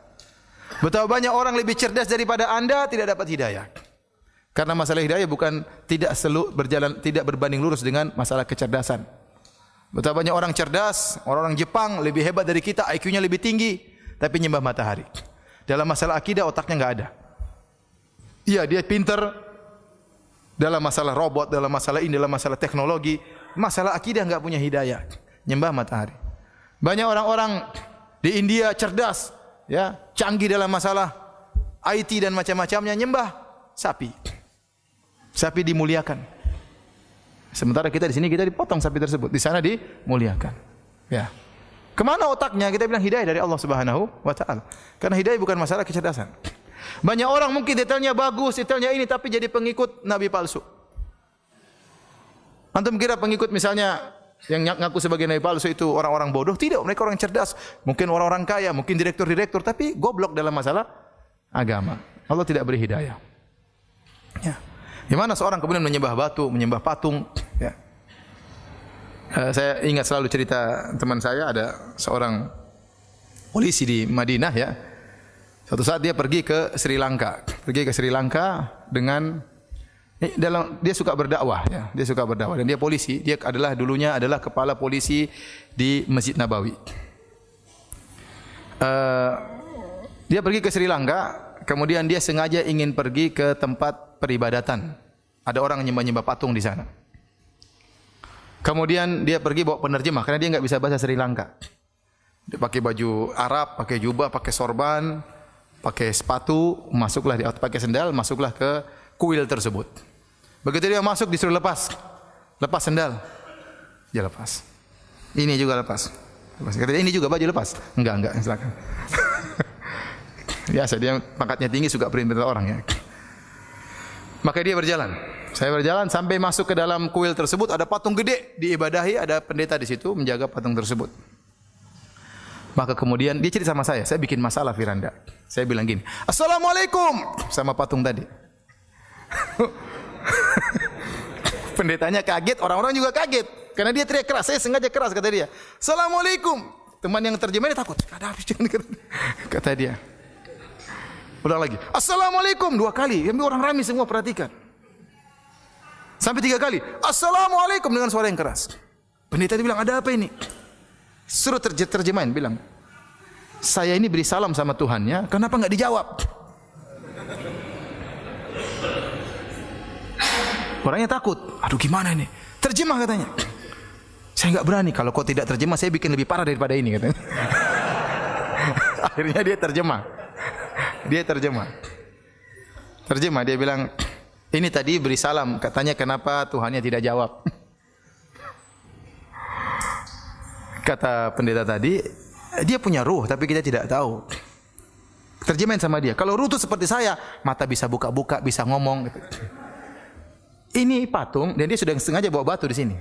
Betapa banyak orang lebih cerdas daripada anda tidak dapat hidayah. Karena masalah hidayah bukan tidak berbanding lurus dengan masalah kecerdasan. Betapa banyak orang cerdas, orang-orang Jepang lebih hebat dari kita, IQ-nya lebih tinggi, tapi nyembah matahari. Dalam masalah akidah otaknya enggak ada. Iya, dia pintar dalam masalah robot, dalam masalah ini, dalam masalah teknologi, masalah akidah enggak punya hidayah, nyembah matahari. Banyak orang-orang di India cerdas, ya, canggih dalam masalah IT dan macam-macamnya, nyembah sapi. Sapi dimuliakan. Sementara kita di sini kita dipotong sapi tersebut, di sana dimuliakan. Ya. Kemana otaknya? Kita bilang hidayah dari Allah Subhanahu wa taala. Karena hidayah bukan masalah kecerdasan. Banyak orang mungkin detailnya bagus, detailnya ini, tapi jadi pengikut nabi palsu. Antum kira pengikut misalnya yang ngaku sebagai nabi palsu itu orang-orang bodoh? Tidak, mereka orang cerdas. Mungkin orang-orang kaya, mungkin direktur-direktur, tapi goblok dalam masalah agama. Allah tidak beri hidayah. Ya. Gimana seorang kemudian menyembah batu, menyembah patung? Ya. Saya ingat selalu cerita teman saya, ada seorang polisi di Madinah ya. Suatu saat dia pergi ke Sri Lanka. Pergi ke Sri Lanka dengan dia suka berdakwah ya. Dia suka berdakwah dan dia polisi. Dia dulunya adalah kepala polisi di Masjid Nabawi. Dia pergi ke Sri Lanka, kemudian dia sengaja ingin pergi ke tempat peribadatan. Ada orang nyembah-nyembah patung di sana. Kemudian dia pergi bawa penerjemah karena dia enggak bisa bahasa Sri Lanka. Dia pakai baju Arab, pakai jubah, pakai sorban, pakai sepatu, masuklah pakai sendal, masuklah ke kuil tersebut. Begitu dia masuk disuruh lepas sendal, dia lepas. Ini juga lepas. Kata dia, ini juga baju lepas. Enggak, silakan. Biasa dia pangkatnya tinggi suka perintah orang ya. Maka dia berjalan. Saya berjalan sampai masuk ke dalam kuil tersebut, ada patung gede diibadahi, ada pendeta di situ menjaga patung tersebut. Maka kemudian dia cerita sama saya bikin masalah Firanda. Saya bilang gini, "Assalamualaikum," sama patung tadi. Pendetanya kaget, orang-orang juga kaget karena dia teriak keras. Saya sengaja keras kata dia. "Assalamualaikum." Teman yang terjemahnya takut. Kata dia. Ulang lagi. "Assalamualaikum," 2 kali. Yang orang ramai semua perhatikan. Sampai 3 kali. "Assalamualaikum," dengan suara yang keras. Pendeta itu bilang, "Ada apa ini?" Suruh terjemahin bilang, "Saya ini beri salam sama Tuhannya, kenapa enggak dijawab?" Orangnya takut. Aduh gimana ini? Terjemah katanya. "Saya enggak berani, kalau kau tidak terjemah saya bikin lebih parah daripada ini," katanya. Akhirnya dia terjemah. Terjemah dia bilang, "Ini tadi beri salam, katanya kenapa Tuhannya tidak jawab?" Kata pendeta tadi, dia punya ruh tapi kita tidak tahu. Terjemahin sama dia. Kalau ruh itu seperti saya, mata bisa buka-buka, bisa ngomong. Ini patung dan dia sudah sengaja bawa batu di sini.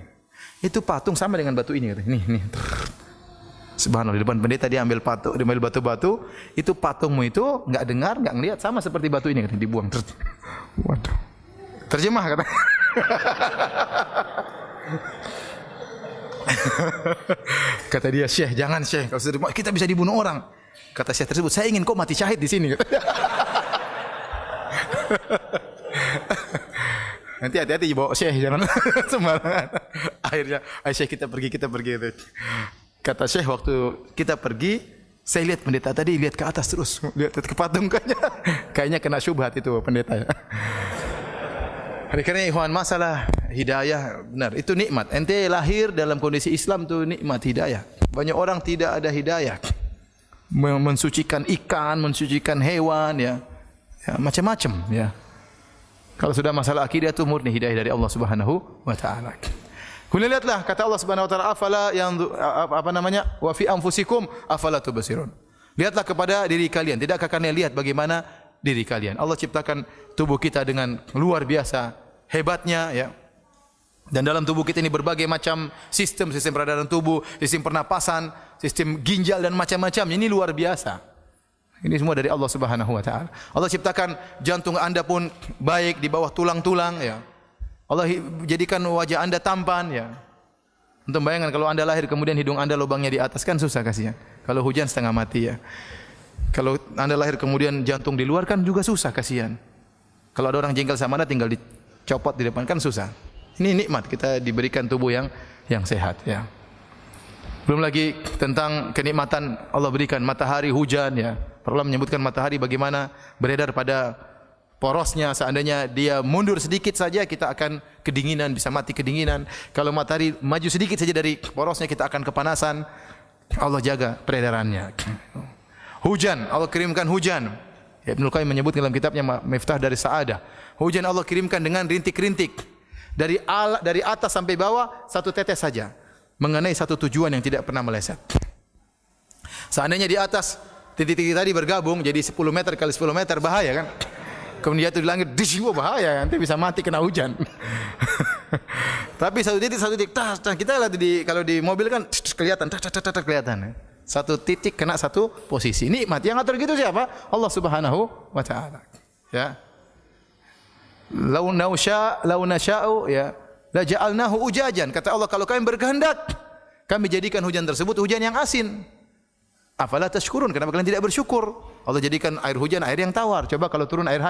Itu patung sama dengan batu ini. Nih. Subhanallah, di depan pendeta dia ambil batu-batu. Itu patungmu itu enggak dengar, enggak ngelihat, sama seperti batu ini, katanya, dibuang. Waduh. Terjemah kata. Kata dia, "Syekh, jangan Syekh, kalau kita bisa dibunuh orang." Kata Syekh tersebut, "Saya ingin kau mati syahid di sini." Nanti hati-hati bawa Syekh, jangan sembarangan. Akhirnya, "Ayo Syekh kita pergi. Kata Syekh, waktu kita pergi, saya lihat pendeta tadi lihat ke atas terus, lihat ke patung kayaknya kena syubhat itu pendeta ya. Karena ikhwan, masalah hidayah benar itu nikmat. Ente lahir dalam kondisi Islam itu nikmat hidayah. Banyak orang tidak ada hidayah. Mensucikan ikan, mensucikan hewan ya macam-macam ya. Kalau sudah masalah akidah itu murni hidayah dari Allah Subhanahu wa taala. Kemudian lihatlah kata Allah Subhanahu wa taala, "Afala yang wa fi anfusikum afala tubsirun." Lihatlah kepada diri kalian, tidakkah kalian lihat bagaimana diri kalian? Allah ciptakan tubuh kita dengan luar biasa hebatnya ya. Dan dalam tubuh kita ini berbagai macam sistem peredaran tubuh, sistem pernapasan, sistem ginjal dan macam-macam. Ini luar biasa. Ini semua dari Allah Subhanahu wa taala. Allah ciptakan jantung Anda pun baik di bawah tulang-tulang ya. Allah jadikan wajah Anda tampan ya. Untuk bayangkan kalau Anda lahir kemudian hidung Anda lubangnya di atas, kan susah kasihan. Kalau hujan setengah mati ya. Kalau Anda lahir kemudian jantung di luar kan juga susah kasihan. Kalau ada orang jengkel sama Anda tinggal dicopot di depan kan susah. Ini nikmat kita diberikan tubuh yang sehat ya. Belum lagi tentang kenikmatan Allah berikan matahari, hujan ya. Allah menyebutkan matahari bagaimana beredar pada porosnya, seandainya dia mundur sedikit saja kita akan kedinginan, bisa mati kedinginan. Kalau matahari maju sedikit saja dari porosnya kita akan kepanasan. Allah jaga peredarannya. Hujan, Allah kirimkan hujan. Ibnu Qayyim menyebut dalam kitabnya Miftah dari Sa'adah. Hujan Allah kirimkan dengan rintik-rintik. Dari atas sampai bawah satu tetes saja. Mengenai satu tujuan yang tidak pernah meleset. Seandainya di atas titik-titik tadi bergabung jadi 10 meter kali 10 meter bahaya kan? Kemudian jatuh di langit, bahaya, nanti bisa mati kena hujan. Tapi satu titik, kita lihat kalau di mobil kan kelihatan. Satu titik kena satu posisi. Nikmat yang ngatur gitu siapa? Allah Subhanahu wa taala. Ya. Lau nasha'u ya la ja'alnahu ujajan. Kata Allah, kalau kami berkehendak, kami jadikan hujan tersebut hujan yang asin. Afala tashkurun? Kenapa kalian tidak bersyukur? Allah jadikan air hujan air yang tawar. Coba kalau turun air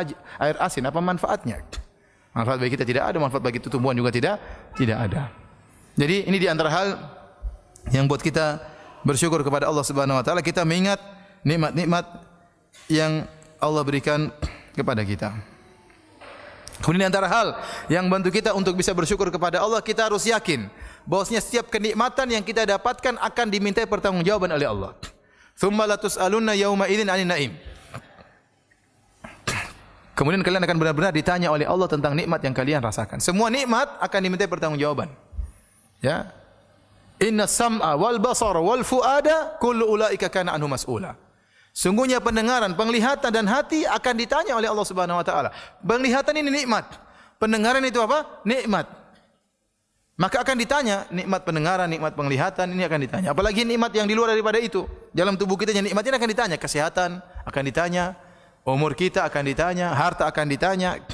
asin, apa manfaatnya? Manfaat bagi kita tidak ada, manfaat bagi tumbuhan juga tidak ada. Jadi ini di antara hal yang buat kita bersyukur kepada Allah Subhanahu wa taala, kita mengingat nikmat-nikmat yang Allah berikan kepada kita. Kemudian di antara hal yang bantu kita untuk bisa bersyukur kepada Allah, kita harus yakin bahwasanya setiap kenikmatan yang kita dapatkan akan dimintai pertanggungjawaban oleh Allah. Tsumma latus'alunna yauma idzin 'anil na'im. Kemudian kalian akan benar-benar ditanya oleh Allah tentang nikmat yang kalian rasakan. Semua nikmat akan dimintai pertanggungjawaban. Ya. Inna sam'a wal basara wal fuada kullu ulaika kana anhu mas'ula. Sungguhnya pendengaran, penglihatan dan hati akan ditanya oleh Allah Subhanahu wa taala. Penglihatan ini nikmat. Pendengaran itu apa? Nikmat. Maka akan ditanya, nikmat pendengaran, nikmat penglihatan ini akan ditanya. Apalagi nikmat yang di luar daripada itu. Dalam tubuh kita yang nikmat ini akan ditanya, kesehatan akan ditanya, umur kita akan ditanya, harta akan ditanya.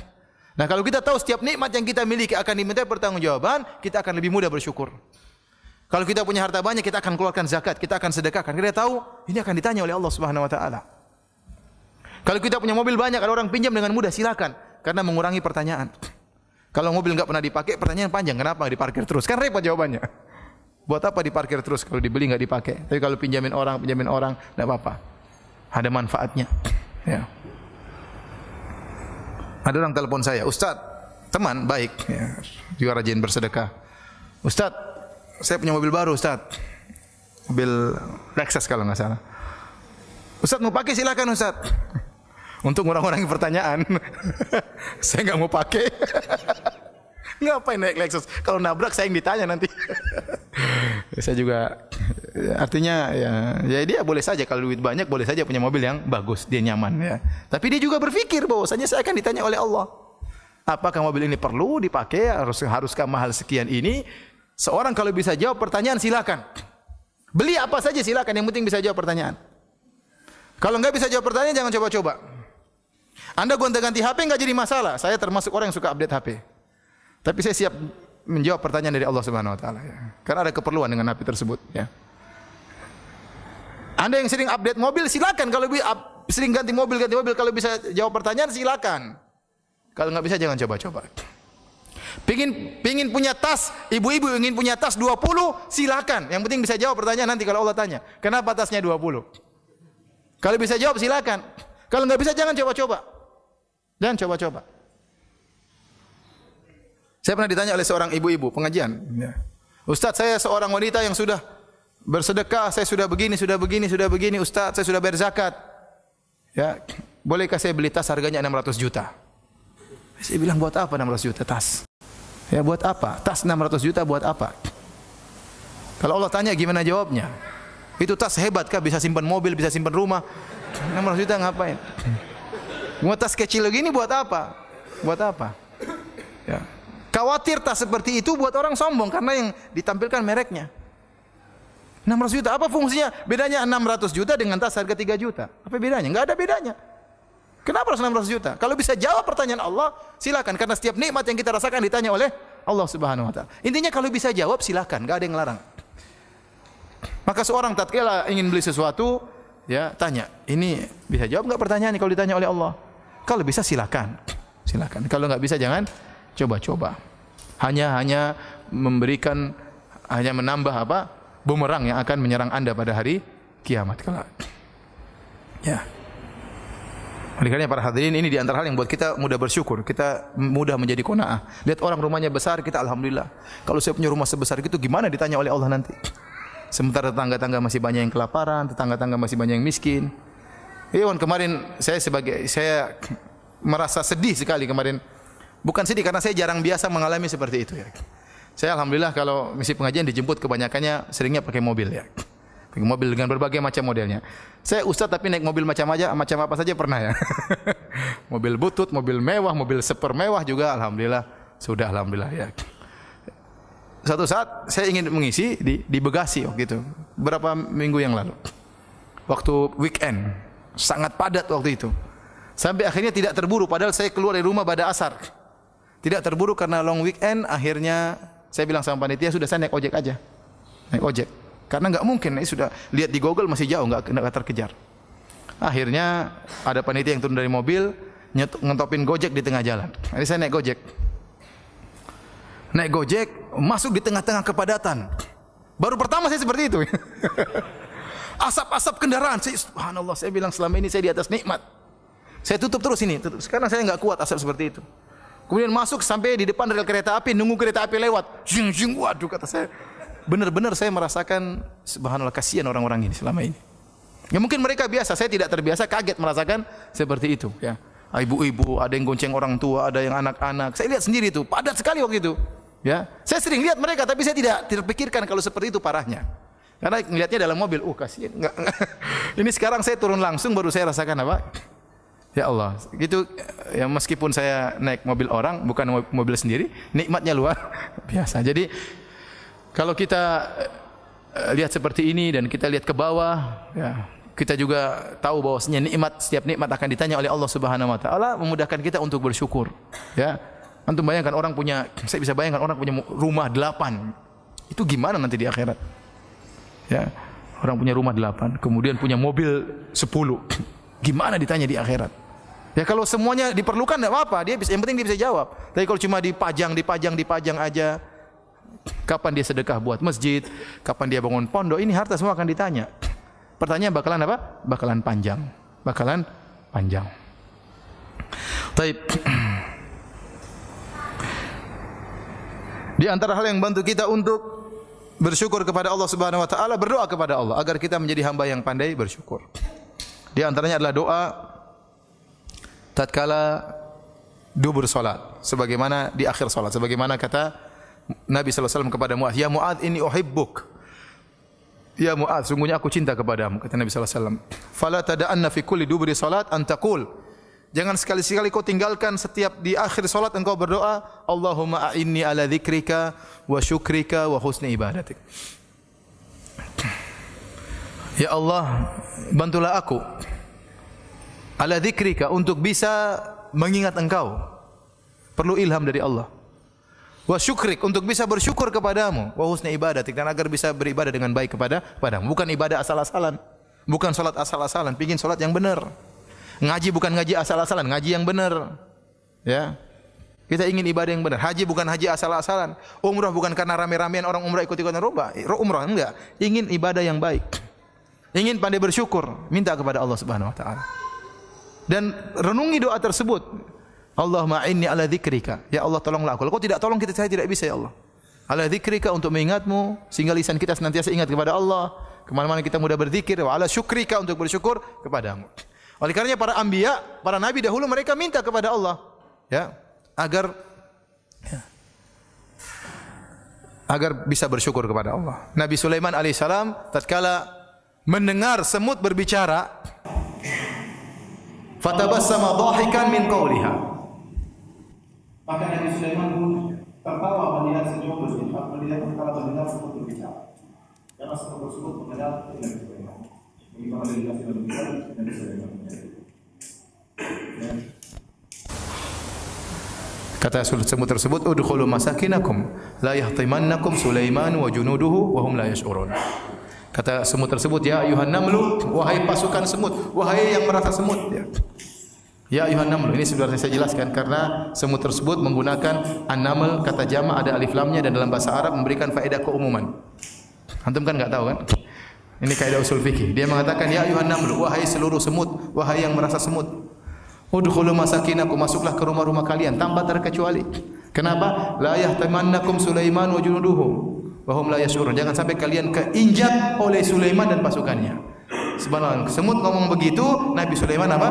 Nah, kalau kita tahu setiap nikmat yang kita miliki akan diminta pertanggungjawaban, kita akan lebih mudah bersyukur. Kalau kita punya harta banyak, kita akan keluarkan zakat, kita akan sedekahkan. Kita tahu ini akan ditanya oleh Allah Subhanahu wa taala. Kalau kita punya mobil banyak, ada orang pinjam dengan mudah, silakan, karena mengurangi pertanyaan. Kalau mobil enggak pernah dipakai, pertanyaan panjang, kenapa enggak diparkir terus? Kan repot jawabannya. Buat apa diparkir terus kalau dibeli enggak dipakai? Tapi kalau pinjamin orang, enggak apa-apa. Ada manfaatnya. Ya. Ada orang telepon saya, Ustaz, teman baik, ya, juga rajin bersedekah. Ustaz, saya punya mobil baru, Ustaz. Mobil Lexus kalau enggak salah. Ustaz mau pakai silakan Ustaz. Untuk orang-orang pertanyaan, saya enggak mau pakai. Ngapain naik Lexus? Kalau nabrak saya yang ditanya nanti. Saya juga, artinya ya dia boleh saja kalau duit banyak boleh saja punya mobil yang bagus, dia nyaman ya. Tapi dia juga berpikir bahwasanya saya akan ditanya oleh Allah. Apakah mobil ini perlu dipakai? Haruskah mahal sekian ini? Seorang kalau bisa jawab pertanyaan silakan. Beli apa saja silakan, yang penting bisa jawab pertanyaan. Kalau enggak bisa jawab pertanyaan jangan coba-coba. Anda gonta-ganti HP enggak jadi masalah. Saya termasuk orang yang suka update HP. Tapi saya siap menjawab pertanyaan dari Allah Subhanahu wa taala ya. Karena ada keperluan dengan HP tersebut ya. Anda yang sering update mobil silakan, kalau sering ganti mobil kalau bisa jawab pertanyaan silakan. Kalau enggak bisa jangan coba-coba. Pingin punya tas, ibu-ibu ingin punya tas 20, silakan. Yang penting bisa jawab pertanyaan nanti kalau Allah tanya. Kenapa tasnya 20? Kalau bisa jawab silakan. Kalau enggak bisa jangan coba-coba. Jangan coba-coba. Saya pernah ditanya oleh seorang ibu-ibu pengajian. Ya. Ustaz, saya seorang wanita yang sudah bersedekah, saya sudah begini. Ustaz, saya sudah bayar zakat. Ya, bolehkah saya beli tas harganya 600 juta? Saya bilang buat apa 600 juta tas? Ya buat apa? Tas 600 juta buat apa? Kalau Allah tanya gimana jawabnya? Itu tas hebat kah? Bisa simpan mobil, bisa simpan rumah. 600 juta ngapain? Mau tas kecil begini buat apa? Buat apa? Ya. Khawatir tas seperti itu buat orang sombong karena yang ditampilkan mereknya. 600 juta, apa fungsinya? Bedanya 600 juta dengan tas harga 3 juta. Apa bedanya? Enggak ada bedanya. Kenapa harus 600 juta? Kalau bisa jawab pertanyaan Allah, silakan. Karena setiap nikmat yang kita rasakan ditanya oleh Allah Subhanahu wa taala. Intinya kalau bisa jawab silakan, enggak ada yang larang. Maka seorang tatkala ingin beli sesuatu, ya tanya, ini bisa jawab enggak pertanyaan ini kalau ditanya oleh Allah? Kalau bisa silakan. Silakan. Kalau enggak bisa jangan coba-coba. Hanya memberikan, hanya menambah apa? Bumerang yang akan menyerang Anda pada hari kiamat kelak. Ya. Oleh karena para hadirin, ini di antara hal yang buat kita mudah bersyukur, kita mudah menjadi qanaah. Lihat orang rumahnya besar, kita alhamdulillah. Kalau saya punya rumah sebesar itu gimana ditanya oleh Allah nanti? Sementara tetangga-tetangga masih banyak yang kelaparan, tetangga-tetangga masih banyak yang miskin. Iwan kemarin saya merasa sedih sekali kemarin. Bukan sedih karena saya jarang biasa mengalami seperti itu ya. Saya alhamdulillah kalau misi pengajian dijemput kebanyakannya seringnya pakai mobil ya. Pakai mobil dengan berbagai macam modelnya. Saya ustaz tapi naik mobil macam apa saja pernah ya. Mobil butut, mobil mewah, mobil super mewah juga alhamdulillah. Sudah alhamdulillah ya. Satu saat saya ingin mengisi di Bekasi waktu itu. Beberapa minggu yang lalu. Waktu weekend. Sangat padat waktu itu. Sampai akhirnya tidak terburu padahal saya keluar dari rumah pada asar. Tidak terburu karena long weekend, akhirnya saya bilang sama panitia, sudah saya naik ojek aja. Naik ojek. Karena nggak mungkin, sudah lihat di Google masih jauh, nggak terkejar. Akhirnya ada panitia yang turun dari mobil, ngentopin Gojek di tengah jalan. Jadi saya naik Gojek, masuk di tengah-tengah kepadatan. Baru pertama saya seperti itu. Asap-asap kendaraan. Subhanallah, saya bilang selama ini saya di atas nikmat. Saya tutup terus ini. Sekarang saya enggak kuat asap seperti itu. Kemudian masuk sampai di depan rel kereta api, nunggu kereta api lewat. Jing, waduh, kata saya. Benar-benar saya merasakan, subhanallah, kasihan orang-orang ini selama ini. Ya mungkin mereka biasa, saya tidak terbiasa, kaget merasakan seperti itu. Ya, ibu-ibu, ada yang gonceng orang tua, ada yang anak-anak. Saya lihat sendiri itu, padat sekali waktu itu. Ya, saya sering lihat mereka, tapi saya tidak terpikirkan kalau seperti itu parahnya. Karena melihatnya dalam mobil, kasihan. Enggak. Ini sekarang saya turun langsung baru saya rasakan apa? Ya Allah, gitu ya, meskipun saya naik mobil orang, bukan mobil sendiri, nikmatnya luar biasa. Jadi kalau kita lihat seperti ini dan kita lihat ke bawah, ya, kita juga tahu bahwasanya setiap nikmat akan ditanya oleh Allah Subhanahu wa taala, memudahkan kita untuk bersyukur. Ya. Antum bayangkan saya bisa bayangkan orang punya rumah 8. Itu gimana nanti di akhirat? Ya. Orang punya rumah 8, kemudian punya mobil 10. Gimana ditanya di akhirat? Ya kalau semuanya diperlukan enggak apa-apa, yang penting dia bisa jawab. Tapi kalau cuma dipajang aja, kapan dia sedekah buat masjid, kapan dia bangun pondok, ini harta semua akan ditanya. Pertanyaan bakalan apa? Bakalan panjang. Taib. Di antara hal yang bantu kita untuk bersyukur kepada Allah Subhanahu wa taala, berdoa kepada Allah agar kita menjadi hamba yang pandai bersyukur. Di antaranya adalah doa tatkala dubur salat, sebagaimana di akhir salat, sebagaimana kata Nabi sallallahu alaihi wasallam kepada Muadz, "Ya Muadz, inni uhibbuk." Ya Muadz, sungguhnya aku cinta kepadamu, kata Nabi sallallahu alaihi wasallam. "Fala tada'anna fi kulli duburi salat an taqul." Jangan sekali-sekali kau tinggalkan setiap di akhir salat engkau berdoa, "Allahumma a'inni ala dzikrika wa syukrika wa husni ibadatik." Ya Allah, bantulah aku ala dzikrika, untuk bisa mengingat engkau. Perlu ilham dari Allah. Wa syukrik, untuk bisa bersyukur kepadamu. Wa husni ibadatik, dan agar bisa beribadah dengan baik kepadamu. Bukan ibadah asal-asalan. Bukan salat asal-asalan, bikin salat yang benar. Ngaji bukan ngaji asal-asalan, ngaji yang benar. Ya. Kita ingin ibadah yang benar. Haji bukan haji asal-asalan. Umrah bukan karena rame-ramean orang umrah ikut-ikutan umrah, enggak. Ingin ibadah yang baik. Ingin pandai bersyukur, minta kepada Allah Subhanahu wa taala. Dan renungi doa tersebut. Allahumma inni ala dzikrika. Ya Allah, tolonglah aku. Kalau kau tidak tolong kita, saya tidak bisa, ya Allah. Ala dzikrika, untuk mengingatmu, sehingga lisan kita senantiasa ingat kepada Allah. Kemana-mana kita mudah berzikir. Wa ala syukrika, untuk bersyukur kepadamu. Oleh karenanya para anbiya, para nabi dahulu mereka minta kepada Allah, ya, agar bisa bersyukur kepada Allah. Nabi Sulaiman alaihissalam tatkala mendengar semut berbicara, fatabassama dhahikan min qawliha. Maka Nabi Sulaiman pun tertawa melihat semut berbicara, melihat semut berbicara. Karena semut tersebut mengenal Nabi Sulaiman. Kata semut tersebut, udkhulu masakinakum la yahtimannakum Sulaiman wa junuduhu wa hum la yash'urun. Kata semut tersebut, ya ayuhan namlu, wahai pasukan semut, wahai yang merasa semut. Ya ayuhan namlu, ini sudah saya jelaskan karena semut tersebut menggunakan an-naml, kata jama' ada alif lamnya, dan dalam bahasa Arab memberikan faedah keumuman. Antum kan enggak tahu kan? Ini kaidah usul fikih. Dia mengatakan, ya ayuhan namlu, wahai seluruh semut, wahai yang merasa semut. Udkhulu masakinakum, masuklah ke rumah-rumah kalian tanpa terkecuali. Kenapa? La yahtamannakum Sulaiman wa junuduhu wa hum la yash'urun. Jangan sampai kalian keinjak oleh Sulaiman dan pasukannya. Subhanallah. Semut ngomong begitu, Nabi Sulaiman apa?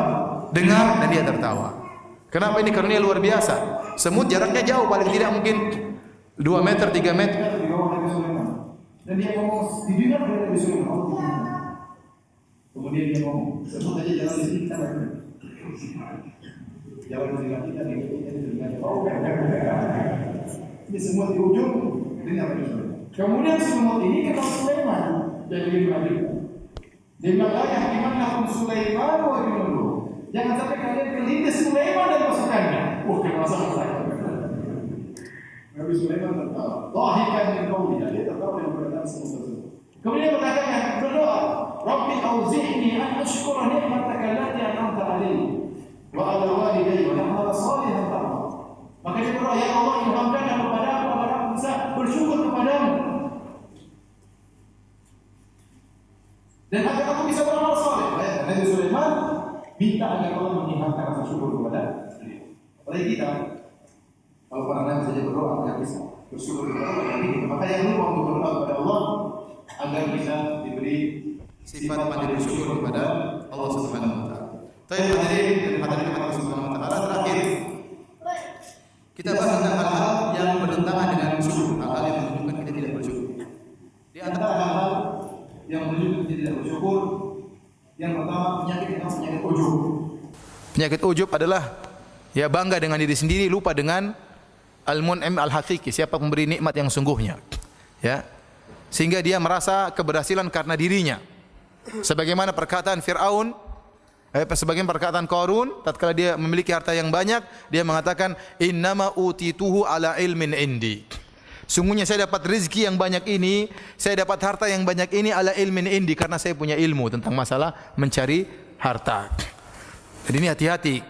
Dengar dan dia tertawa. Kenapa? Ini karunia luar biasa. Semut jaraknya jauh, paling tidak mungkin 2 meter, 3 meter. Dan dia ngomong, didengar oleh Nabi Sulaiman. Kemudian dia ngomong, sebut aja jalan di sini, kita jalan di kita dengan ini semua di ujung dengar Nabi Sulaiman. Kemudian semut ini ketemu Sulaiman dan dia bilang, dia bilang, yakimannakum Sulaiman wa junuduhu. Jangan sampai kalian kelindes Sulaiman dan pasukannya. Wah, kenapa salah? Nabi Sulaiman tertawa. Dhahikan min qawliha, dia tertawa dengan perkataan semut tersebut. Kemudian berdoa, Rabbi auzi'ni an ashkura ni'mataka allati an'amta 'alayya wa 'ala walidayya wa a'mala shalihan tardah. Maka dia berdoa, ya Allah, ilhamkan kepadaku agar aku bisa bersyukur kepadamu dan agar aku bisa beramal saleh. Nabi Sulaiman minta agar Allah mengilhamkan rasa syukur kepada beliau. Apalagi kita, kalau para nabi saja berdoa agar bisa bersyukur kepada Allah, maka yang lupa untuk berdoa kepada Allah agar bisa diberi sifat pandai bersyukur kepada Allah Subhanahu wa taala. Tapi hadirin Allah Subhanahu wa taala, terakhir kita bahas tentang hal-hal yang bertentangan dengan syukur, hal-hal yang menunjukkan kita tidak bersyukur. Di antara hal-hal yang menunjukkan kita tidak bersyukur, yang pertama penyakit ujub. Penyakit ujub adalah ya bangga dengan diri sendiri, lupa dengan al-mun'im al-haqiqi, siapa pemberi nikmat yang sungguhnya. Ya. Sehingga dia merasa keberhasilan karena dirinya. Sebagaimana perkataan Fir'aun, sebagaimana perkataan Qarun, tatkala dia memiliki harta yang banyak, dia mengatakan innama utituhu ala ilmin indi. Sungguhnya saya dapat rezeki yang banyak ini, saya dapat harta yang banyak ini ala ilmin indi, karena saya punya ilmu tentang masalah mencari harta. Jadi ini hati-hati.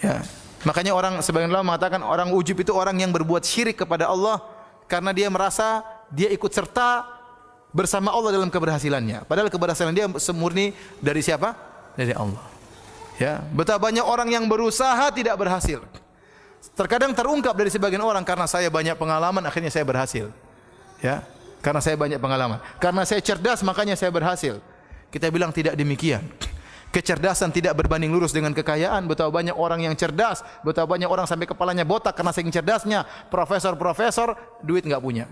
Ya. Makanya orang sebagian ulama mengatakan orang ujub itu orang yang berbuat syirik kepada Allah karena dia merasa dia ikut serta bersama Allah dalam keberhasilannya. Padahal keberhasilan dia semurni dari siapa? Dari Allah. Ya, betapa banyak orang yang berusaha tidak berhasil. Terkadang terungkap dari sebagian orang, karena saya banyak pengalaman akhirnya saya berhasil. Ya, karena saya banyak pengalaman. Karena saya cerdas makanya saya berhasil. Kita bilang tidak demikian. Kecerdasan tidak berbanding lurus dengan kekayaan. Betapa banyak orang yang cerdas, betapa banyak orang sampai kepalanya botak karena saking cerdasnya. Profesor, duit enggak punya.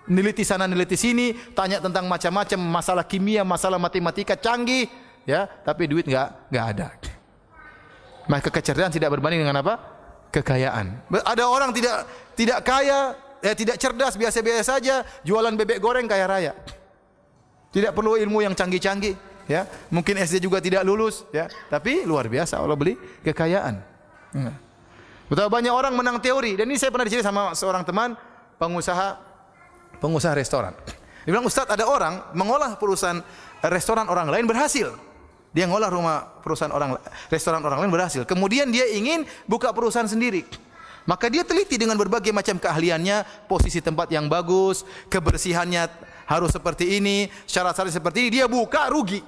Neliti sana neliti sini, tanya tentang macam-macam masalah kimia, masalah matematika canggih, ya, tapi duit enggak ada. Maka kecerdasan tidak berbanding dengan apa? Kekayaan. Ada orang tidak kaya, tidak cerdas, biasa-biasa saja, jualan bebek goreng kaya raya. Tidak perlu ilmu yang canggih-canggih, ya. Mungkin SD juga tidak lulus, ya, tapi luar biasa Allah beli kekayaan. Betapa banyak orang menang teori, dan ini saya pernah diceritakan sama seorang teman pengusaha restoran. Dia bilang, Ustaz, ada orang mengolah perusahaan restoran orang lain berhasil. Dia ngolah restoran orang lain berhasil. Kemudian dia ingin buka perusahaan sendiri. Maka dia teliti dengan berbagai macam keahliannya, posisi tempat yang bagus, kebersihannya harus seperti ini, syarat-syarat seperti ini, dia buka rugi.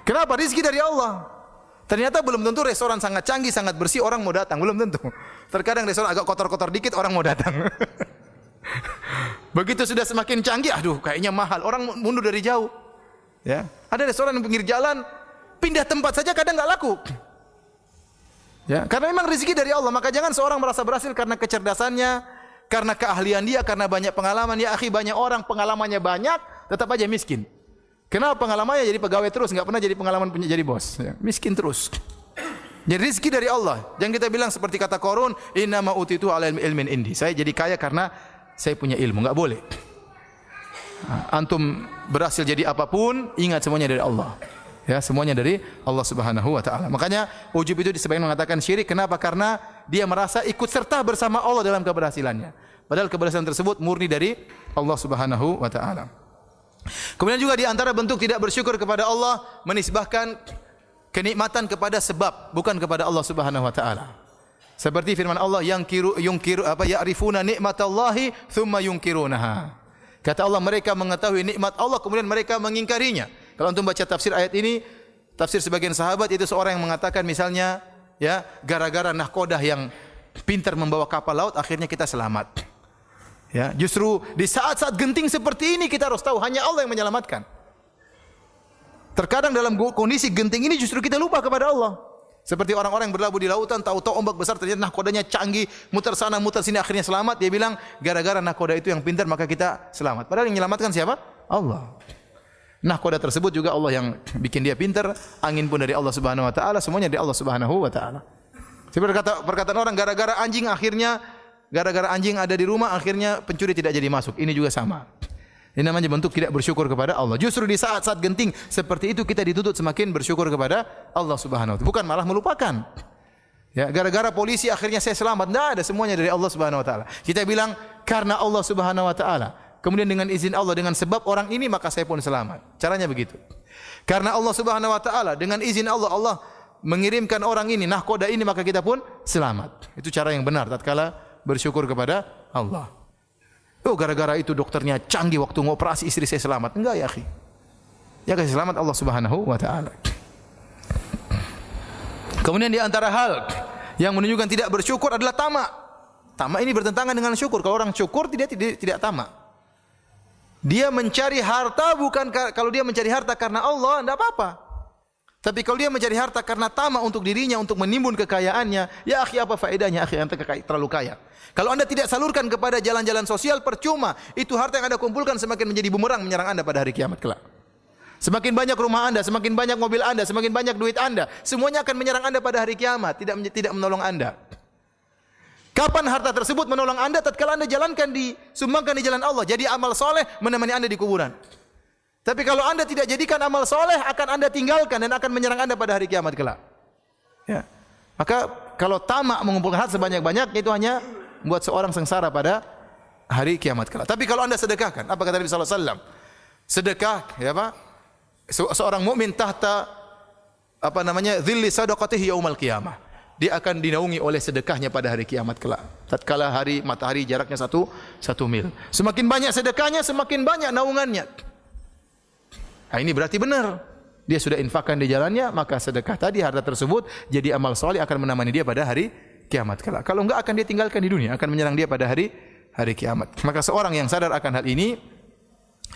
Kenapa? Rezeki dari Allah. Ternyata belum tentu restoran sangat canggih, sangat bersih orang mau datang, belum tentu. Terkadang restoran agak kotor-kotor dikit orang mau datang. Begitu sudah semakin canggih, aduh kayaknya mahal, orang mundur dari jauh. Ya, ada restoran di pinggir jalan, pindah tempat saja kadang nggak laku. Ya, karena memang rezeki dari Allah. Maka jangan seorang merasa berhasil karena kecerdasannya, karena keahlian dia, karena banyak pengalaman. Ya akhi, banyak orang pengalamannya banyak, tetap aja miskin. Kenapa pengalamannya jadi pegawai terus, nggak pernah jadi pengalaman jadi bos? Ya, miskin terus. Jadi rezeki dari Allah. Jangan kita bilang seperti kata Qarun, innama utitu ala ilmin indi. Saya jadi kaya karena saya punya ilmu, nggak boleh. Antum berhasil jadi apapun, ingat semuanya dari Allah. Ya, semuanya dari Allah Subhanahu wa taala. Makanya ujub itu sebagian mengatakan syirik. Kenapa? Karena dia merasa ikut serta bersama Allah dalam keberhasilannya. Padahal keberhasilan tersebut murni dari Allah Subhanahu wa taala. Kemudian juga di antara bentuk tidak bersyukur kepada Allah, menisbahkan kenikmatan kepada sebab, bukan kepada Allah Subhanahu wa taala. Seperti firman Allah, ya'rifuna nikmatallahi tsumma yunkirunaha. Kata Allah, mereka mengetahui nikmat Allah kemudian mereka mengingkarinya. Kalau antum baca tafsir ayat ini, tafsir sebagian sahabat, itu seorang yang mengatakan misalnya, ya, gara-gara nahkodah yang pintar membawa kapal laut akhirnya kita selamat. Ya, justru di saat-saat genting seperti ini kita harus tahu hanya Allah yang menyelamatkan. Terkadang dalam kondisi genting ini justru kita lupa kepada Allah. Seperti orang-orang yang berlabuh di lautan, tahu-tahu ombak besar, ternyata nahkodanya canggih, muter sana muter sini, akhirnya selamat. Dia bilang, gara-gara nahkoda itu yang pintar maka kita selamat. Padahal yang menyelamatkan siapa? Allah. Nahkoda tersebut juga Allah yang bikin dia pintar, angin pun dari Allah Subhanahu wa taala, semuanya dari Allah Subhanahu wa taala. Seperti perkataan orang, gara-gara anjing ada di rumah akhirnya pencuri tidak jadi masuk. Ini juga sama. Ini namanya bentuk tidak bersyukur kepada Allah. Justru di saat-saat genting seperti itu kita dituntut semakin bersyukur kepada Allah Subhanahu wa taala, bukan malah melupakan. Ya, gara-gara polisi akhirnya saya selamat. Tidak ada, semuanya dari Allah Subhanahu wa taala. Kita bilang karena Allah Subhanahu wa taala. kemudian dengan izin Allah, dengan sebab orang ini maka saya pun selamat. Caranya begitu. Karena Allah Subhanahu wa taala, dengan izin Allah, Allah mengirimkan orang ini, nahkoda ini, maka kita pun selamat. Itu cara yang benar tatkala bersyukur kepada Allah. Oh, gara-gara itu dokternya canggih waktu ngoperasi istri saya selamat. Enggak ya, akhi. Ya kasih selamat Allah Subhanahu wa taala. Kemudian di antara hal yang menunjukkan tidak bersyukur adalah tamak. Tamak ini bertentangan dengan syukur. Kalau orang syukur tidak tamak. Dia mencari harta bukan kalau dia mencari harta karena Allah, enggak apa-apa. Tapi kalau dia mencari harta karena tamak untuk dirinya, untuk menimbun kekayaannya, ya akhi, apa faedahnya akhi anda terlalu kaya? Kalau anda tidak salurkan kepada jalan-jalan sosial, percuma. Itu harta yang anda kumpulkan semakin menjadi bumerang menyerang anda pada hari kiamat kelak. Semakin banyak rumah anda, semakin banyak mobil anda, semakin banyak duit anda, semuanya akan menyerang anda pada hari kiamat, tidak menolong anda. Kapan harta tersebut menolong anda? Tatkala anda jalankan disumbangkan di jalan Allah, jadi amal soleh menemani anda di kuburan. Tapi kalau anda tidak jadikan amal soleh, akan anda tinggalkan dan akan menyerang anda pada hari kiamat kelak. Ya. Maka kalau tamak mengumpulkan harta sebanyak-banyaknya, itu hanya membuat seorang sengsara pada hari kiamat kelak. Tapi kalau anda sedekahkan, apa kata Nabi sallallahu alaihi wasallam? Sedekah, ya Pak? Seorang mukmin tahta dhilli sadaqatihi yaumal qiyamah. Dia akan dinaungi oleh sedekahnya pada hari kiamat kelak. Tatkala hari matahari jaraknya satu mil. Semakin banyak sedekahnya, semakin banyak naungannya. Nah, ini berarti benar. Dia sudah infakkan di jalannya, maka sedekah tadi, harta tersebut jadi amal soleh akan menemani dia pada hari kiamat kelak. Kalau enggak akan dia tinggalkan di dunia, akan menyerang dia pada hari kiamat. Maka seorang yang sadar akan hal ini,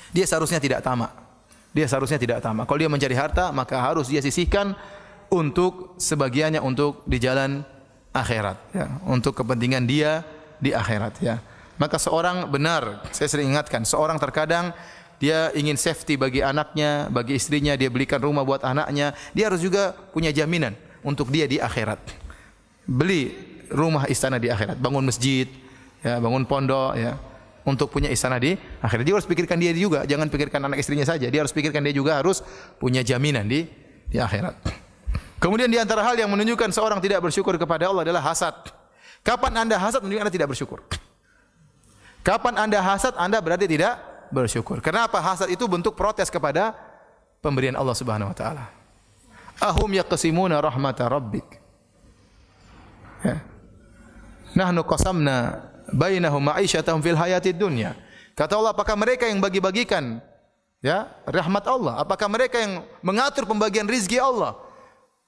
dia seharusnya tidak tamak. Kalau dia mencari harta, maka harus dia sisihkan untuk sebagiannya untuk di jalan akhirat, ya, untuk kepentingan dia di akhirat, ya. Maka seorang benar, saya sering ingatkan, seorang terkadang dia ingin safety bagi anaknya, bagi istrinya, dia belikan rumah buat anaknya, dia harus juga punya jaminan untuk dia di akhirat. Beli rumah istana di akhirat, bangun masjid, ya, bangun pondok, ya, untuk punya istana di akhirat. Dia harus pikirkan dia juga, jangan pikirkan anak istrinya saja. Dia harus pikirkan dia juga harus punya jaminan di akhirat. Kemudian di antara hal yang menunjukkan seorang tidak bersyukur kepada Allah adalah hasad. Kapan anda hasad menunjukkan anda tidak bersyukur. Kapan anda hasad, anda berarti tidak bersyukur. Kenapa? Hasad itu bentuk protes kepada pemberian Allah Subhanahu wa taala. Ahum yaqsimuna rahmata rabbik. Ya. Nahnu qasamna bainahum ma'isyatahum fil hayatid dunya. Kata Allah, apakah mereka yang bagi-bagikan, ya, rahmat Allah? Apakah mereka yang mengatur pembagian rizki Allah?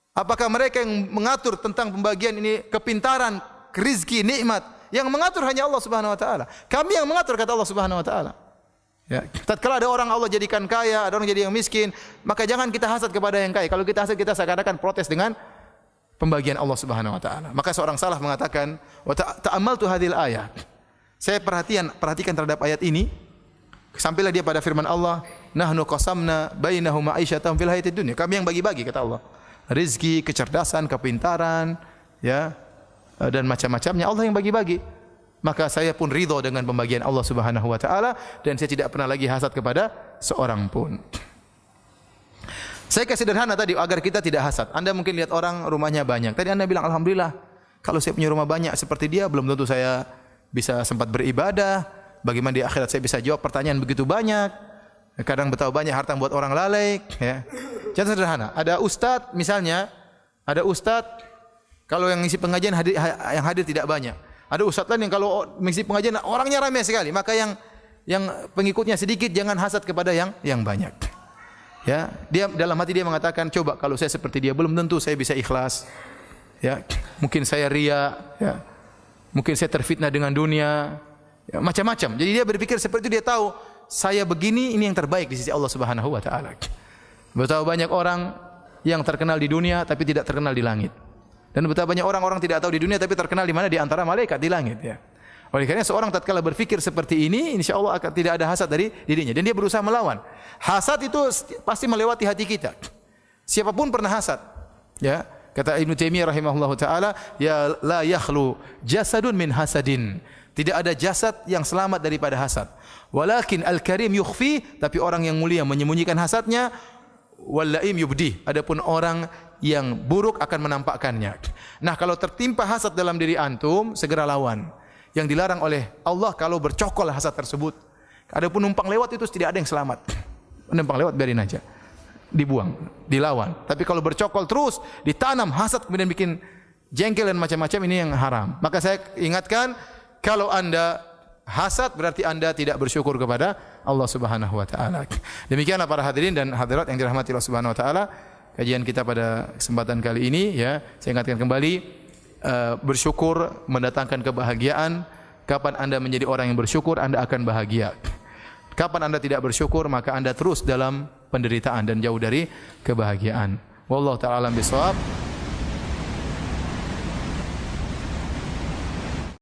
Apakah mereka yang mengatur tentang pembagian ini kepintaran, rizki, nikmat? Yang mengatur hanya Allah Subhanahu wa taala. Kami yang mengatur, kata Allah Subhanahu wa taala. Ya, tatkala ada orang Allah jadikan kaya, ada orang jadi yang miskin, maka jangan kita hasad kepada yang kaya. Kalau kita hasad, kita seakan-akan protes dengan pembagian Allah Subhanahu wa taala. Maka seorang salaf mengatakan, wa ta'ammaltu hadhil ayat. Saya perhatikan terhadap ayat ini, sampailah dia pada firman Allah, nahnu qasamna bainahum ma'isyatahum fil hayatid dunya. Kami yang bagi-bagi, kata Allah. Rezeki, kecerdasan, kepintaran, ya, dan macam-macamnya Allah yang bagi-bagi. Maka saya pun ridho dengan pembagian Allah Subhanahu wa taala dan saya tidak pernah lagi hasad kepada seorang pun. Saya kasih sederhana tadi agar kita tidak hasad. Anda mungkin lihat orang rumahnya banyak. Tadi Anda bilang alhamdulillah, kalau saya punya rumah banyak seperti dia, belum tentu saya bisa sempat beribadah. Bagaimana di akhirat saya bisa jawab pertanyaan begitu banyak. Kadang betapa banyak harta membuat orang lalai, ya. Contoh sederhana, ada ustadz misalnya, ada ustadz kalau yang ngisi pengajian yang hadir tidak banyak. Ada ustadz lain yang kalau mengisi pengajian orangnya ramai sekali, maka yang pengikutnya sedikit, jangan hasad kepada yang banyak. Ya, dia dalam hati dia mengatakan, coba kalau saya seperti dia, belum tentu saya bisa ikhlas. Ya, mungkin saya ria, ya. Mungkin saya terfitnah dengan dunia, ya, macam-macam. Jadi dia berpikir seperti itu, dia tahu saya begini, ini yang terbaik di sisi Allah Subhanahu wa taala. Betapa banyak orang yang terkenal di dunia tapi tidak terkenal di langit. Dan betapa banyak orang-orang tidak tahu di dunia tapi terkenal di mana? Di antara malaikat di langit, ya. Oleh karena seorang tatkala berpikir seperti ini, insyaallah akan tidak ada hasad dari dirinya dan dia berusaha melawan. Hasad itu pasti melewati hati kita. Siapapun pernah hasad. Ya, kata Ibnu Taimiyah rahimahullahu taala, ya la yakhlu jasadun min hasadin. Tidak ada jasad yang selamat daripada hasad. Walakin al-karim yukhfi, tapi orang yang mulia menyembunyikan hasadnya, wal laim yubdi. Adapun orang yang buruk akan menampakkannya. Nah, kalau tertimpa hasad dalam diri antum, segera lawan. Yang dilarang oleh Allah kalau bercokol hasad tersebut. Ada penumpang lewat itu tidak ada yang selamat. Penumpang lewat biarin aja. Dibuang, dilawan. Tapi kalau bercokol terus, ditanam hasad kemudian bikin jengkel dan macam-macam, ini yang haram. Maka saya ingatkan, kalau Anda hasad berarti Anda tidak bersyukur kepada Allah Subhanahu wa taala. Demikianlah para hadirin dan hadirat yang dirahmati Allah Subhanahu wa taala, kajian kita pada kesempatan kali ini ya. Saya ingatkan kembali, bersyukur mendatangkan kebahagiaan. Kapan Anda menjadi orang yang bersyukur, Anda akan bahagia. Kapan Anda tidak bersyukur, maka Anda terus dalam penderitaan dan jauh dari kebahagiaan. Wallahu ta'ala alam bisawab.